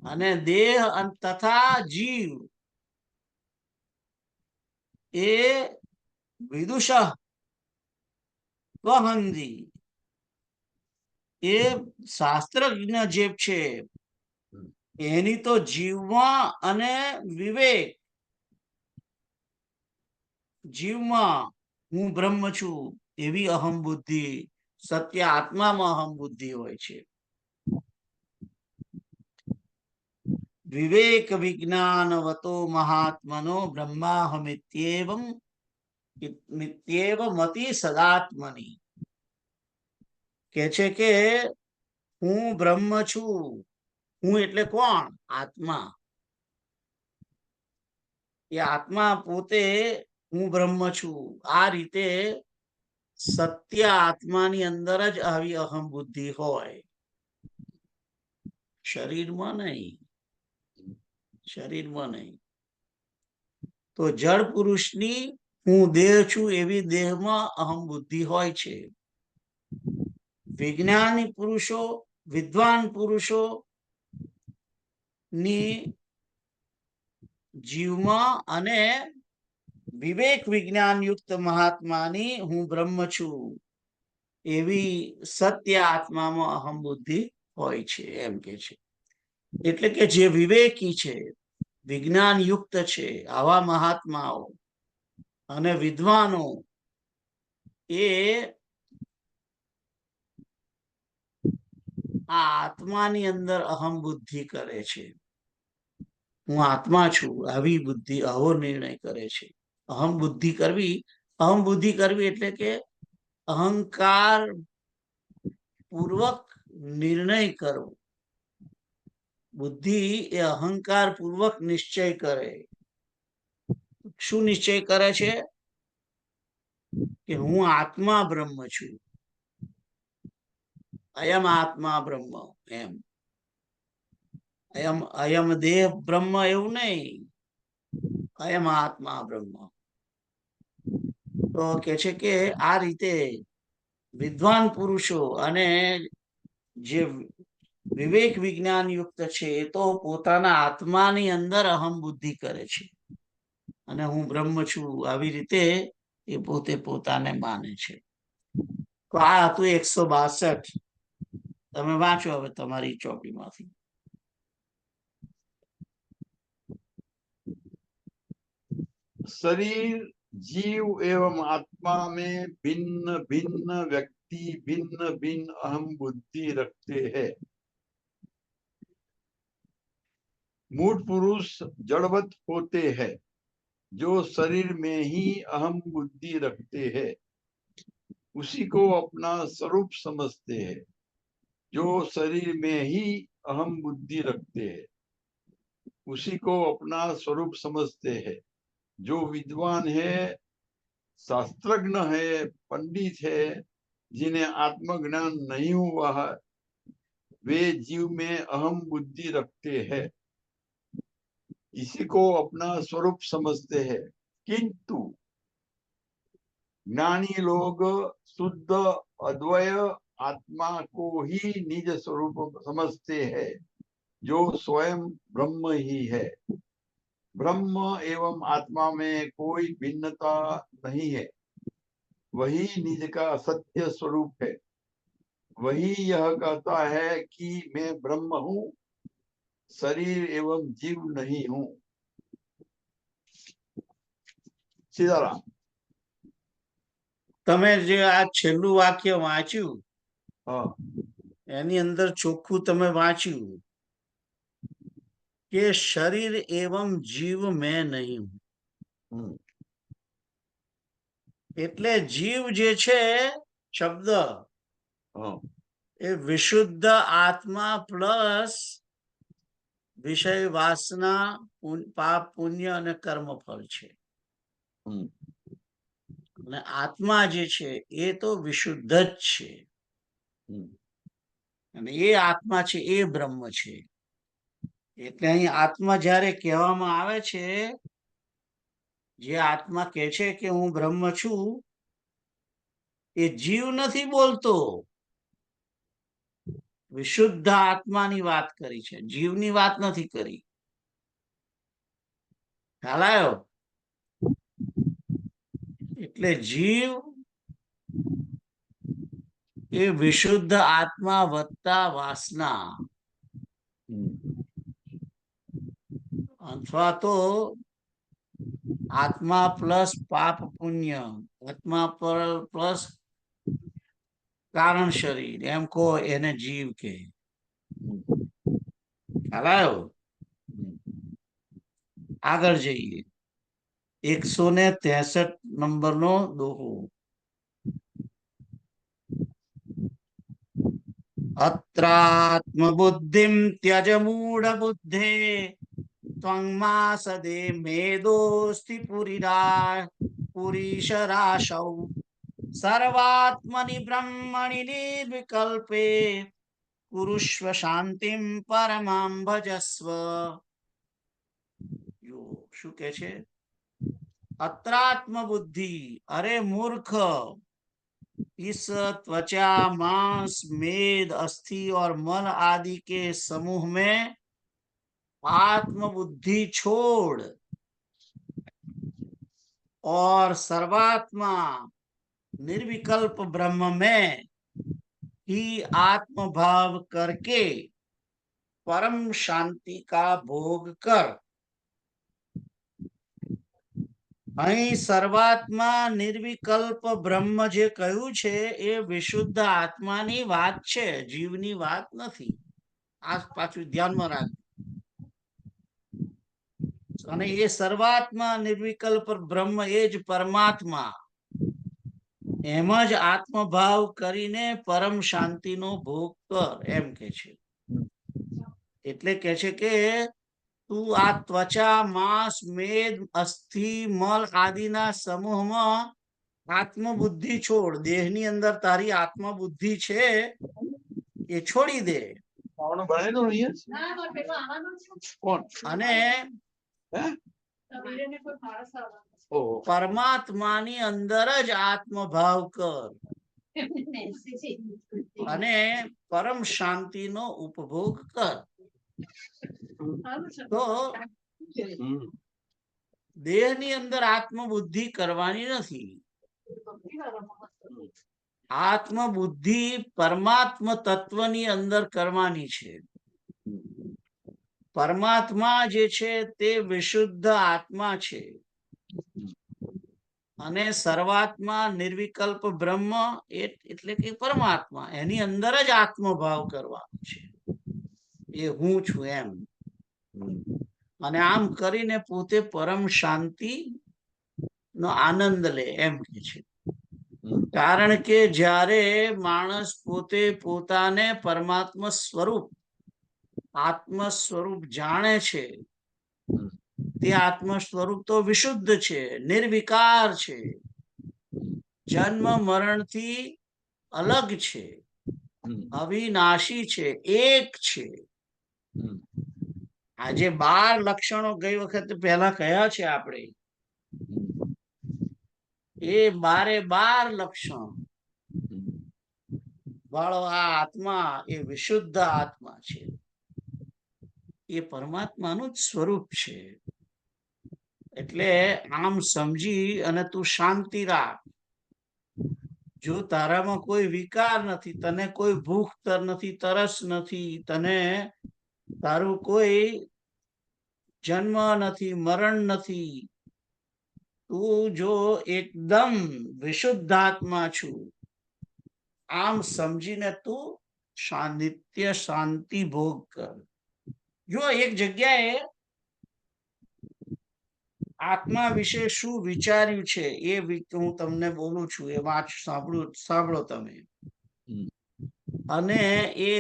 અને દેહ તથા જીવ એ વિદુષ વહંધિ, એ શાસ્ત્રજ્ઞ જે છે એની તો જીવમાં અને વિવેક, જીવમાં હું બ્રહ્મ છું એવી અહમ બુદ્ધિ, સત્ય આત્મામાં અહમ બુદ્ધિ હોય છે. વિવેક વિજ્ઞાનવતો મહાત્મનો બ્રહ્માહમિત્યેવમ મિત્યેવ મતિ સદાત્મની. કે છે કે હું બ્રહ્મ છું. હું એટલે કોણ? આત્મા. એ આત્મા પોતે હું બ્રહ્મ છું. આ રીતે સત્ય આત્માની અંદર જ આવી અહમ બુદ્ધિ હોય, શરીરમાં નહીં, શરીરમાં નહીં. તો જડ પુરુષની હું દેહ છું એવી દેહમાં અહમ બુદ્ધિ હોય છે. વિજ્ઞાની પુરુષો, વિદ્વાન પુરુષો ની જીવમાં અને વિવેક વિજ્ઞાન યુક્ત મહાત્માની હું બ્રહ્મ છું એવી સત્ય આત્મામાં અહમ બુદ્ધિ હોય છે, એમ કે છે. એટલે કે જે વિવેકી છે, વિજ્ઞાન યુક્ત છે, આવા મહાત્માઓ અને વિદ્વાનો એ આ આત્માની અંદર અહમ બુદ્ધિ કરે છે. હું આત્મા છું આવી બુદ્ધિ, આવો નિર્ણય કરે છે. અહમ બુદ્ધિ કરવી એટલે કે અહંકાર પૂર્વક નિર્ણય કરવો, બુદ્ધિ એ અહંકાર પૂર્વક નિશ્ચય કરે. શું નિશ્ચય કરે છે? કે હું આત્મા બ્રહ્મ છું, અયમ આત્મા બ્રહ્મ. એમ અયમ દેહ બ્રહ્મ એવું નહીં, અયમ આત્મા બ્રહ્મ. તો કે છે કે આ રીતે વિદ્વાન પુરુષો અને જે વિવેક વિજ્ઞાન યુક્ત છે એ તો પોતાના આત્માની અંદર અહમ બુદ્ધિ કરે છે અને હું બ્રહ્મ છું આવી રીતે એ પોતે પોતાને માને છે. તો આ હતું 162. તમે વાંચો હવે તમારી ચોપડીમાંથી. शरीर जीव एवं आत्मा में भिन्न भिन्न व्यक्ति भिन्न भिन्न अहम बुद्धि रखते हैं. मूल पुरुष जड़वत होते हैं जो शरीर में ही अहम बुद्धि रखते हैं, उसी को अपना स्वरूप समझते हैं. जो शरीर में ही अहम बुद्धि रखते हैं उसी को अपना स्वरूप समझते हैं. जो विद्वान है, शास्त्रज्ञ है, पंडित है, जिन्हें आत्मज्ञान नहीं हुआ है, वे जीव में अहम बुद्धि रखते हैं, इसी को अपना स्वरूप समझते हैं. किंतु ज्ञानी लोग शुद्ध अद्वय आत्मा को ही निज स्वरूप समझते हैं, जो स्वयं ब्रह्म ही है. ब्रह्म एवं आत्मा में कोई भिन्नता नहीं है, वही निज का सत्य स्वरूप है. वही यह कहता है कि मैं ब्रह्म हूँ, शरीर एवं जीव नहीं हूँ. सीताराम. તમે જે આ છેલ્લું વાક્ય વાંચ્યું हाँ. એની અંદર ચોખ્ખું તમે વાંચ્યું કે શરીર એવં જીવ મેં નહીં. એટલે જીવ જે છે શબ્દ એ વિશુદ્ધ આત્મા પ્લસ વિષય વાસના, પાપ પુણ્ય અને કર્મફળ છે. અને આત્મા જે છે એ તો વિશુદ્ધ જ છે અને એ આત્મા છે એ બ્રહ્મ છે. એટલે અહીં આત્મા જ્યારે કહેવામાં આવે છે, જે આત્મા કહે છે કે હું બ્રહ્મ છું, એ જીવ નથી બોલતો. વિશુદ્ધ આત્માની વાત કરી છે, જીવની વાત નથી કરી. ખ્યાલ આવ્યો? એટલે જીવ એ વિશુદ્ધ આત્મા વત્તા વાસના અથવા તો આત્મા પ્લસ પાપ પુણ્ય, આત્મા પ્લસ કારણ શરીર, એમ કહો એને જીવ કે. ખ્યાલ આવ્યો? આગળ જઈએ. 163 નંબરનો દોહો. અત્રાત્મ બુદ્ધિમ ત્યજ મૂઢ બુદ્ધે ત્વંગમા સદે મેદોસ્તિ પુરીશરાશૌ સર્વાત્મનિ બ્રહ્મણિ નિર્વિકલ્પે કુરુષ્વ શાંતિમ પરમામ ભજસ્વ. શું કે છે? અત્રાત્મ બુદ્ધિ, અરે મૂર્ખ, इस त्वचा मांस मेद अस्थि और मल आदि के समूह में आत्म बुद्धि छोड़ और सर्वात्मा निर्विकल्प ब्रह्म में ही आत्म भाव करके परम शांति का भोग कर. અહીં સર્વાત્મા નિર્વિકલ્પ બ્રહ્મ જે કહ્યું છે એ વિશુદ્ધ આત્માની વાત છે, જીવની વાત નથી. આ પાછું ધ્યાનમાં રાખજો. અને એ સર્વાત્મા નિર્વિકલ્પ બ્રહ્મ એ જ પરમાત્મા, એમ જ આત્મભાવ કરીને પરમ શાંતિનો ભોગ કર, એમ કે છે. એટલે કે છે કે તું આ ત્વચા, માંસ, મેદ, અસ્થિ, મલ આદિના સમૂહમાં આત્મબુદ્ધિ છોડ. દેહની અંદર તારી આત્મબુદ્ધિ છે એ છોડી દે આવવાનું ભણેલું અહીંયા કોણ અને હે ઓહો પરમાત્માની અંદર જ આત્મભાવ કર અને પરમ શાંતિનો ઉપભોગ કર. તો હમ. દેહની અંદર આત્મબુદ્ધિ કરવાની નથી. આત્મબુદ્ધિ પરમાત્મ તત્વની અંદર કરવાની છે. પરમાત્મા જે છે તે વિશુદ્ધ આત્મા છે અને સર્વાત્મા નિર્વિકલ્પ બ્રહ્મ એટલે કે પરમાત્મા, એની અંદર જ આત્મભાવ કરવાનો છે. એ હું છું એમ. અને આમ કરીને પોતે પરમ શાંતિ નો આનંદ લે એમ કે છે. કારણ કે જ્યારે માણસ પોતે પોતાને પરમાત્મા સ્વરૂપ, આત્મ સ્વરૂપ જાણે છે, તે આત્મ સ્વરૂપ તો વિશુદ્ધ છે, નિર્વિકાર છે, જન્મ મરણથી અલગ છે, અવિનાશી છે, એક છે. આજે 12 લક્ષણો ગઈ વખતે પહેલા કયા છે આપણે, એ 12 લક્ષણ વાળો આ આત્મા એ વિશુદ્ધ આત્મા છે, એ પરમાત્માનું જ સ્વરૂપ છે. એટલે આમ સમજી અને તું શાંતિ રાખ. જો તારામાં કોઈ વિકાર નથી, તને કોઈ ભૂખ નથી, તરસ નથી, તને તારું કોઈ જન્મ નથી, મરણ નથી, તું જો એકદમ વિશુદ્ધ આત્મા છું, આમ સમજીને તું નિત્ય શાંતિ ભોગ કર. જો એક જગ્યાએ આત્મા વિશે શું વિચાર્યું છે એ હું તમને બોલું છું, એ સાંભળો તમે. અને એ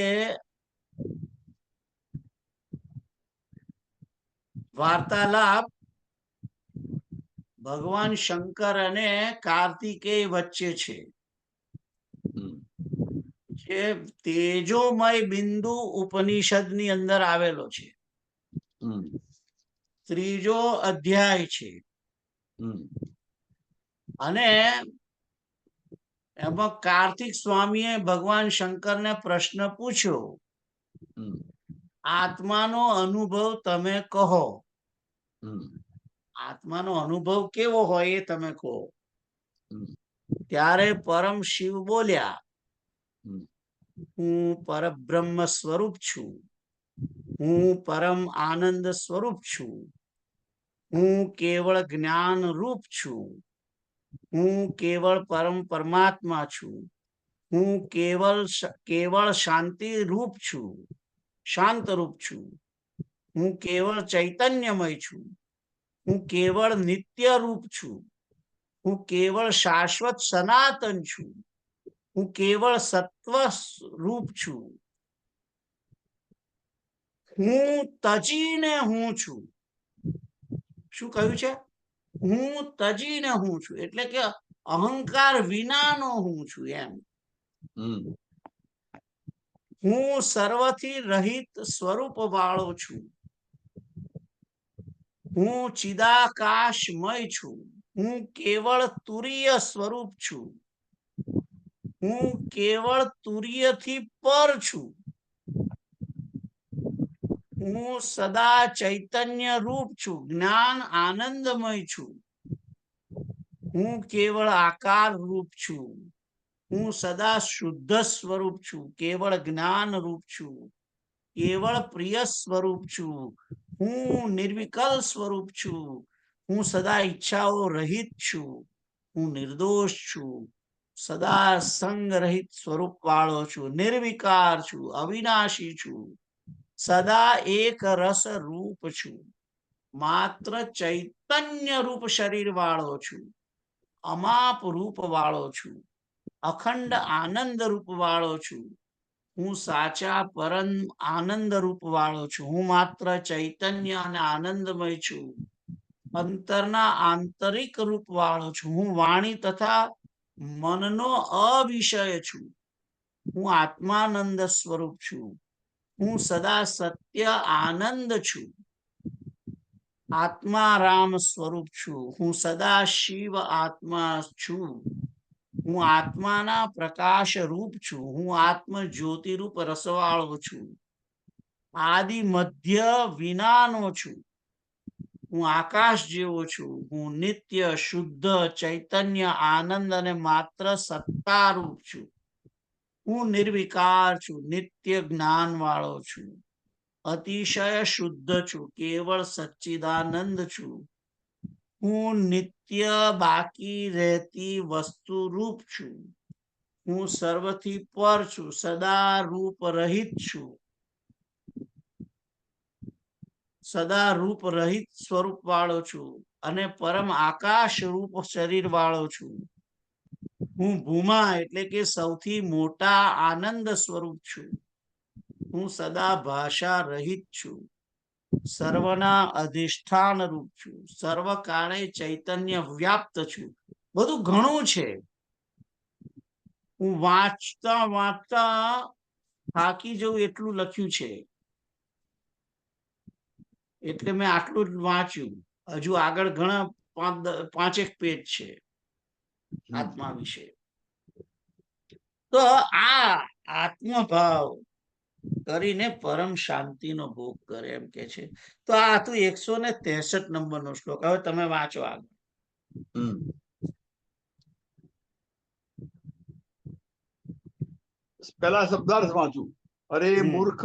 વાર્તાલાપ ભગવાન શંકર અને કાર્તિકેય વચ્ચે છે. જે તેજોમય બિંદુ ઉપનિષદની અંદર આવેલો છે, 3જો અધ્યાય છે. અને એમાં કાર્તિક સ્વામીએ ભગવાન શંકરને પ્રશ્ન પૂછ્યો, આત્માનો અનુભવ તમે કહો. આત્માનો અનુભવ કેવો હોય એ તમે કહો. ત્યારે પરમ શિવ બોલ્યા, હું પરબ્રહ્મ સ્વરૂપ છું, હું પરમ આનંદ સ્વરૂપ છું, હું કેવળ જ્ઞાન રૂપ છું, હું કેવળ પરમ પરમાત્મા છું, હું કેવળ શાંતિ રૂપ છું, શાંત રૂપ છું, હું કેવળ ચૈતન્યમય છું, હું કેવળ નિત્ય રૂપ છું, હું કેવળ શાશ્વત સનાતન છું, હું કેવળ સત્વ રૂપ છું, હું તજીને હું છું. શું કહ્યું છે? હું તજીને હું છું, એટલે કે અહંકાર વિનાનો હું છું એમ. હું સર્વથી રહિત સ્વરૂપ વાળો છું, હું ચિદાકાશમય છું, હું કેવળ તુરીય સ્વરૂપ છું, હું કેવળ તુરીયથી પર છું, હું સદા ચૈતન્ય રૂપ છું, જ્ઞાન આનંદમય છું, હું કેવળ આકાર રૂપ છું, હું સદા શુદ્ધ સ્વરૂપ છું, કેવળ જ્ઞાન રૂપ છું, કેવળ પ્રિય સ્વરૂપ છું, હું નિર્વિકલ સ્વરૂપ છું, હું સદા ઈચ્છાઓ રહિત છું, હું નિર્દોષ છું, સદા સંગ રહિત સ્વરૂપ વાળો છું, નિર્વિકાર છું, અવિનાશી છું, સદા એક રસ રૂપ છું, માત્ર ચૈતન્ય રૂપ શરીર વાળો છું, અમાપ રૂપ વાળો છું, અખંડ આનંદ રૂપ વાળો છું, હું સાચા પરમ આનંદ રૂપ વાળો છું. હું માત્ર ચૈતન્ય અને આનંદમય છું. અંતરના આંતરિક રૂપ વાળો છું. હું વાણી તથા મનનો અવિષય છું. હું આત્માનંદ સ્વરૂપ છું. હું સદા સત્ય આનંદ છું. આત્મા રામ સ્વરૂપ છું. હું સદા શિવ આત્મા છું. હું આત્માના પ્રકાશ રૂપ છું. હું આત્મ જ્યોતિ રૂપ રસવાળો છું. આદિ મધ્ય વિનાનો છું. હું આકાશ જેવો છું. હું નિત્ય શુદ્ધ ચૈતન્ય આનંદ અને માત્ર સત્તા રૂપ છું. હું નિર્વિકાર છું. નિત્ય જ્ઞાન વાળો છું. અતિશય શુદ્ધ છું. કેવળ સચ્ચિદાનંદ છું. હું નિત્ય બાકી રહેતી વસ્તુ રૂપ છું. હું સર્વથી પર છું. સદા રૂપ રહિત છું. સદા રૂપ રહિત સ્વરૂપ વાળો છું અને પરમ આકાશ રૂપ શરીર વાળો છું. હું ભૂમા એટલે કે સૌથી મોટા આનંદ સ્વરૂપ છું. હું સદા ભાષા રહિત છું. સર્વના અધિષ્ઠાન રૂપ છું. સર્વ કાળે ચૈતન્ય વ્યાપ્ત છું. બધું ઘણું છે. હું વાંચતા વાંચતા થાકી જવું એટલું લખ્યું છે, એટલે મેં આટલું જ વાંચ્યું. હજુ આગળ ઘણા 5-એક પેજ છે આત્મા વિશે. તો આ આત્મભાવ કરીને પરમ શાંતિનો ભોગ કરે એમ કે છે. તો આ હતું 163 નંબરનો શ્લોક. હવે તમે વાંચો આગળ. पहला शब्दार्थ वांचू। अरे मूर्ख,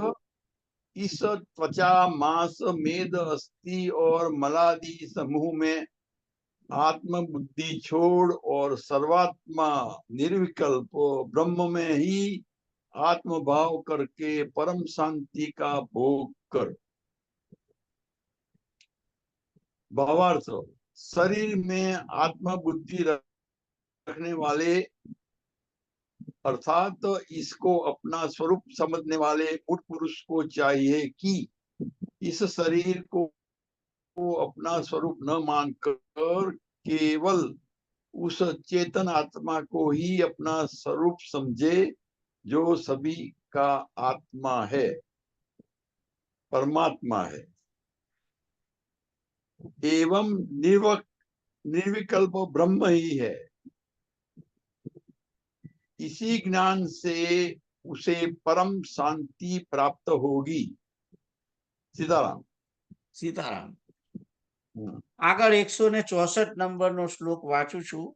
इस त्वचा मांस मेद अस्थि और मलादि समूह में आत्म बुद्धि छोड़ और सर्वात्मा निर्विकल्प ब्रह्म में ही आत्म भाव करके परम शांति का भोग कर। भावार्थ, शरीर में आत्म बुद्धि रखने वाले अर्थात इसको अपना स्वरूप समझने वाले मूढ़ पुरुष को चाहिए कि इस शरीर को अपना स्वरूप न मानकर केवल उस चेतन आत्मा को ही अपना स्वरूप समझे जो सभी का आत्मा है, परमात्मा है एवं निर्विकल्प ब्रह्म ही है। इसी ज्ञान से उसे परम शांति प्राप्त होगी। सीताराम। સીતારામ. આગળ 164 નંબરનો શ્લોક વાંચું છું.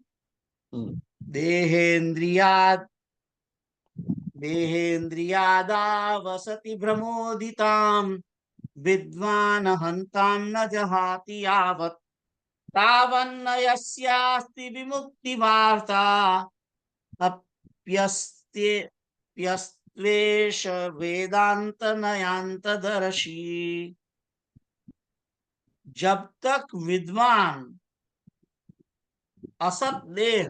દેહેન્દ્રિયાદા ભ્રમોદિતામ વિદ્વાન હંતામ ન જહાતિ યાવત તાવન્ન યસ્યાસ્તિ વિમુક્તિ વાર્તા અપ્યસ્ત્વેષ वेदांत नयांत दर्शी। जब तक विद्वान असत देह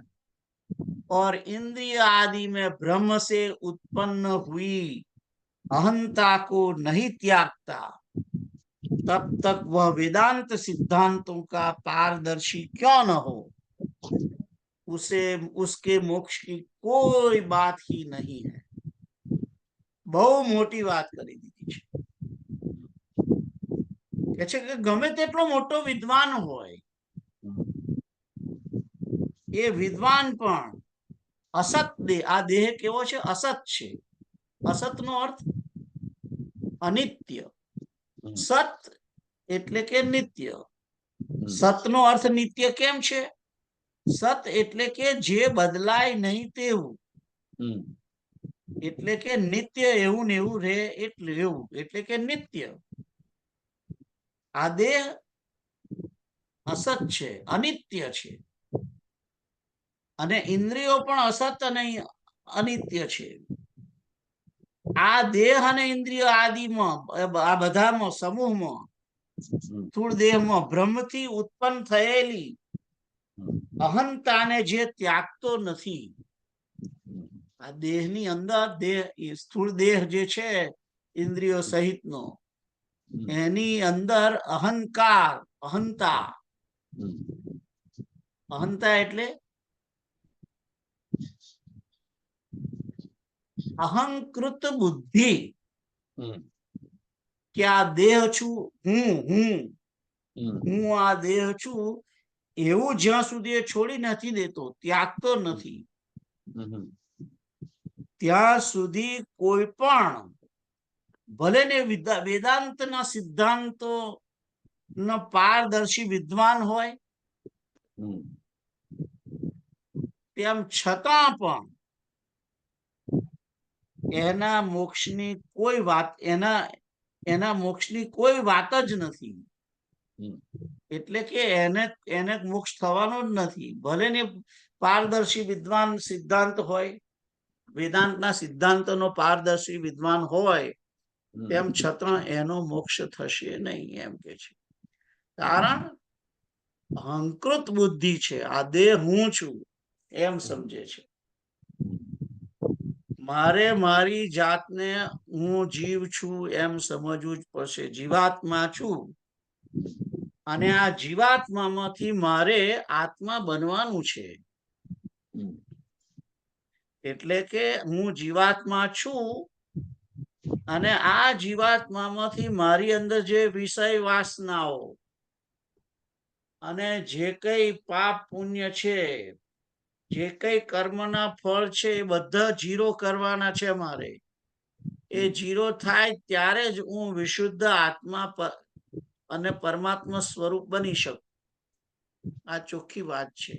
और इंद्रिय आदि में ब्रह्म से उत्पन्न हुई अहंता को नहीं त्यागता, तब तक वह वेदांत सिद्धांतों का पारदर्शी क्यों न हो, उसे उसके मोक्ष की कोई बात ही नहीं है। बहु मोटी बात કરી દીધી છે કે છે કે ગમે તેટલો મોટો વિદ્વાન હોય, એ વિદ્વાન પણ અસત દેહ, આ દેહ કેવો છે? અસત છે. અસત નો અર્થ અનિત્ય. સત એટલે કે નિત્ય. સત નો અર્થ નિત્ય કેમ છે? સત એટલે કે જે બદલાય નહીં તેવું, એટલે કે નિત્ય એવું ને એવું રહે એટલે એવું, એટલે કે નિત્ય. આ દેહ અસત છે, અનિત્ય છે, અને ઇન્દ્રિયો પણ અસત અને અનિત્ય છે. આ દેહ અને ઇન્દ્રિયો આદિમાં, આ બધામાં સમૂહમાં, સ્થૂળ દેહમાં બ્રહ્મથી ઉત્પન્ન થયેલી અહંતાને જે ત્યાગતો નથી, આ દેહની અંદર દેહ એ સ્થૂળ દેહ જે છે ઇન્દ્રિયો સહિતનો, એની અંદર અહંકાર, અહંતા, અહંતા એટલે અહંકૃત બુદ્ધિ, કે આ દેહ છું, હું આ દેહ છું, એવું જ્યાં સુધી એ છોડી નથી દેતો, ત્યાગતો નથી, ત્યાં સુધી કોઈ પણ ભલે ને વેદાંતના સિદ્ધાંતો ના પારદર્શી વિદ્વાન હોય, તેમ છતાં પણ એના મોક્ષની કોઈ વાત, એના મોક્ષની કોઈ વાત જ નથી. એટલે કે એને મોક્ષ થવાનો જ નથી, ભલે ને પારદર્શી વિદ્વાન સિદ્ધાંત હોય, વેદાંતના સિદ્ધાંતનો પારદર્શી વિદ્વાન હોય, તેમ છતાં એનો મોક્ષ થશે નહીં, એમ કે છે. કારણ અહંકૃત બુદ્ધિ છે, આ દેહ હું છું એમ સમજે છે. મારે મારી જાતને હું જીવ છું એમ સમજવું જ પડશે, જીવાત્મા છું, અને આ જીવાત્મામાંથી મારે આત્મા બનવાનું છે. એટલે કે હું જીવાત્મા છું, અને આ જીવાત્મામાંથી મારી અંદર જે વિષય વાસનાઓ અને જે કઈ પાપ પુણ્ય છે, જે કઈ કર્મના ફળ છે, એ બધા જીરો કરવાના છે મારે. એ જીરો થાય ત્યારે જ હું વિશુદ્ધ આત્મા અને પરમાત્મા સ્વરૂપ બની શકું. આ ચોખ્ખી વાત છે.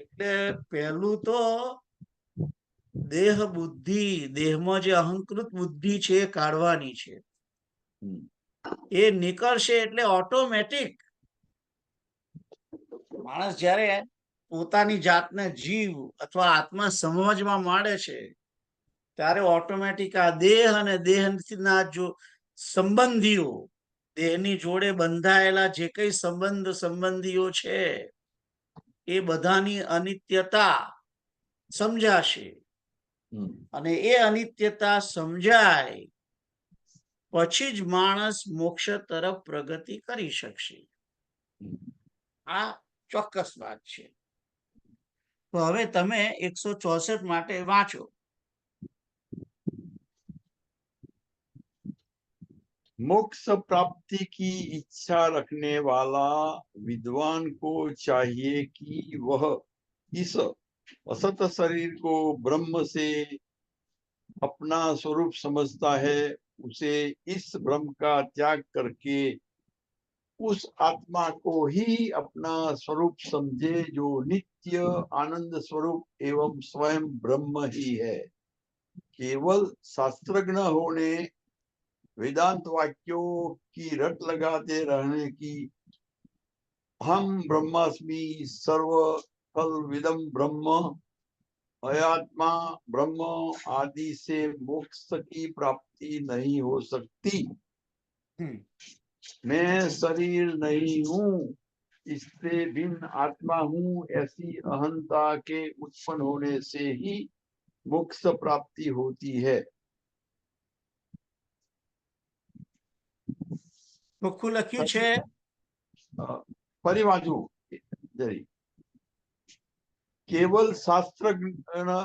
એટલે પહેલું તો દેહ બુદ્ધિ, દેહમાં જે અહંકૃત બુદ્ધિ છે એ કાઢવાની છે. એ નીકળશે એટલે ઓટોમેટિક માણસ જ્યારે પોતાની જાતને જીવ અથવા આત્મા સમજવા માંડે છે, ત્યારે ઓટોમેટિક આ દેહ અને દેહના જો સંબંધીઓ, દેહની જોડે બંધાયેલા જે કઈ સંબંધીઓ છે, એ બધાની અનિત્યતા સમજાશે. અને એ અનિત્યતા સમજાય પછી જ માણસ મોક્ષ તરફ પ્રગતિ કરી શકશે. આ ચોક્કસ વાત છે. તો હવે તમે 164 માટે વાંચો. मोक्ष प्राप्ति की इच्छा रखने वाला विद्वान को चाहिए कि वह इस असत शरीर को ब्रह्म से अपना स्वरूप समझता है, उसे इस ब्रह्म का त्याग करके उस आत्मा को ही अपना स्वरूप समझे, जो नित्य आनंद स्वरूप एवं स्वयं ब्रह्म ही है। केवल शास्त्रज्ञ होने, वेदांत वाक्यों की रट लगाते रहने की हम ब्रह्मास्मि सर्व कल विदम ब्रह्म अयात्मा ब्रह्म आदि से मोक्ष की प्राप्ति नहीं हो सकती। मैं शरीर नहीं हूँ, इससे भिन्न आत्मा हूँ, ऐसी अहंता के उत्पन्न होने से ही मोक्ष प्राप्ति होती है। ચોખ્ખું લખ્યું છે. परिवाजू जरी केवल शास्त्र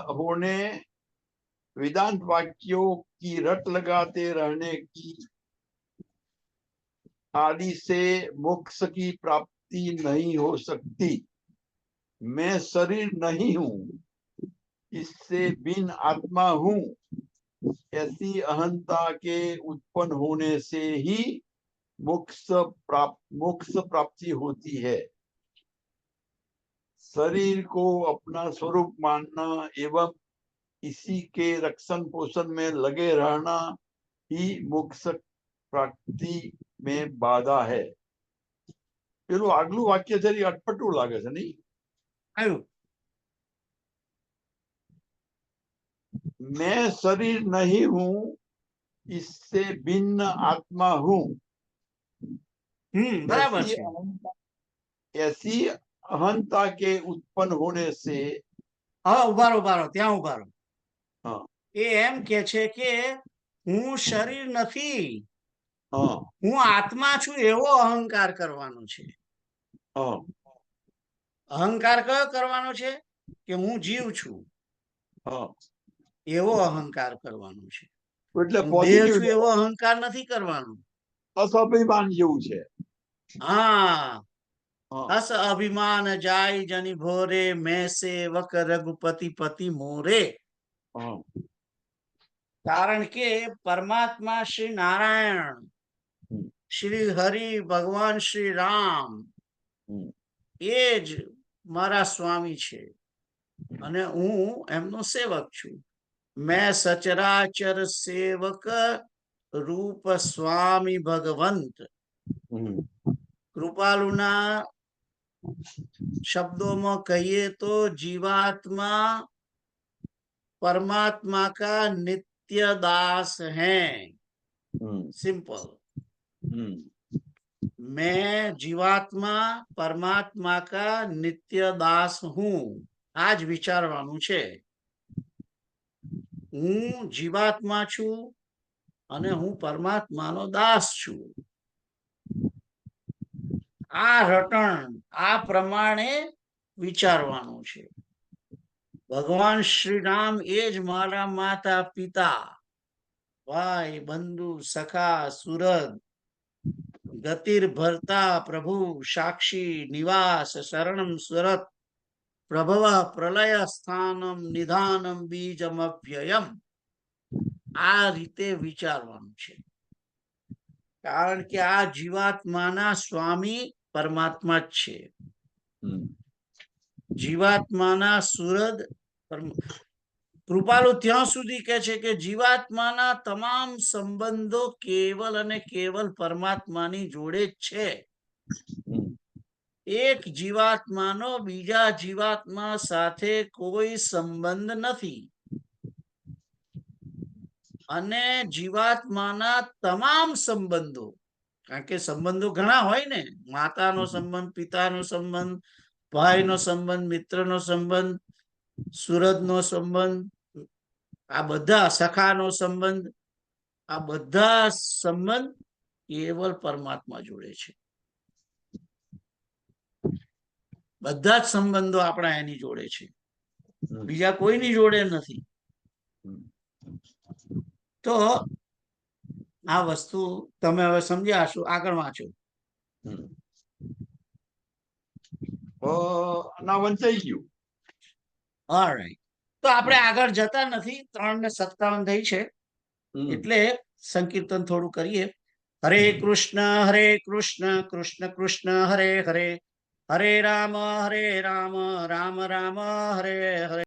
होने, वेदांत वाक्यों की रट लगाते रहने की आदि से मोक्ष की प्राप्ति नहीं हो सकती। मैं शरीर नहीं हूँ, इससे भिन्न आत्मा हूँ, ऐसी अहंता के उत्पन्न होने से ही मोक्ष प्राप्ति होती है। शरीर को अपना स्वरूप मानना एवं इसी के रक्षण पोषण में लगे रहना ही मोक्ष प्राप्ति में बाधा है। પેલું આગલું વાક્ય જરી અટપટું લાગે છે, નહીં? मैं शरीर नहीं हूँ, इससे भिन्न आत्मा हूँ। બરાબર છે. ऐसी अहंता के उत्पन्न होने से હવે ઉભા રહો ત્યાં ઉભા રહો. હા એ એમ કે છે કે હું શરીર નથી, હા હું આત્મા છું, એવો અહંકાર કરવાનો છે. હા અહંકાર કયો કરવાનો છે? કે હું જીવ છું હા એવો અહંકાર કરવાનો છે. એટલે હું દેહ પોઝિટિવ છું એવો અહંકાર નથી કરવાનો. અસ્વાભિમાન જેવું છે. હા, હા અસ અભિમાન જાય જની ભોરે, મેં સેવક રઘુપતિ પતિ મોરે. હા કારણ કે પરમાત્મા શ્રી નારાયણ, હમ, શ્રી હરિ, ભગવાન શ્રી રામ હમ, એ જ મારા સ્વામી છે અને હું એમનો સેવક છું. મેં સચરાચર સેવક રૂપ સ્વામી ભગવંત. હમ, કૃપાલુના शब्दों में कहिए तो जीवात्मा परमात्मा का नित्य दास है. હમ, सिंपल. હમ, मैं जीवात्मा परमात्मा का नित्य दास हूं. आज विचारવાનું છે. હું જીવાત્મા છું અને હું પરમાત્માનો દાસ છું. આ રટણ આ પ્રમાણે વિચારવાનું છે. ભગવાન શ્રી રામ એ જ મારા માતા પિતા, ભાઈ બંધુ સખા સુરદ, ગતિર ભરતા પ્રભુ સાક્ષી નિવાસ શરણમ સુરત, પ્રભવ પ્રલય સ્થાનમ નિધાનમ બીજમ અવ્યયમ. આ રીતે વિચારવાનું છે. કારણ કે આ જીવાત્માના સ્વામી પરમાત્મા જ છે. હમ, જીવાત્માના સુરદ કૃપાલુ ત્યાં સુધી કહે છે કે જીવાત્માના તમામ સંબંધો કેવલ અને કેવલ પરમાત્માની જોડે જ છે. હમ, એક જીવાત્માનો બીજા જીવાત્મા સાથે કોઈ સંબંધ નથી અને જીવાત્માના તમામ સંબંધો, કારણ કે સંબંધો ઘણા હોય ને, માતાનો સંબંધ, પિતાનો સંબંધ, ભાઈનો સંબંધ, મિત્રનો સંબંધ, સુરતનો સંબંધ, આ બધા સખાનો સંબંધ, આ બધા સંબંધ કેવલ પરમાત્મા જોડે છે. બધા જ સંબંધો આપણા એની જોડે છે, હમ, બીજા કોઈની જોડે નથી. હમ. તો આ વસ્તુ તમે હવે સમજ્યા હશો. આગળ વાંચો. હમ. ના વંચાઈ ગયું. ઓલરાઈટ. તો આપણે આગળ જતા નથી. 3:57 થઈ છે હમ, એટલે સંકીર્તન થોડું કરીએ. હરે કૃષ્ણ કૃષ્ણ કૃષ્ણ હરે હરે, હરે રામ રામ રામ હરે હરે.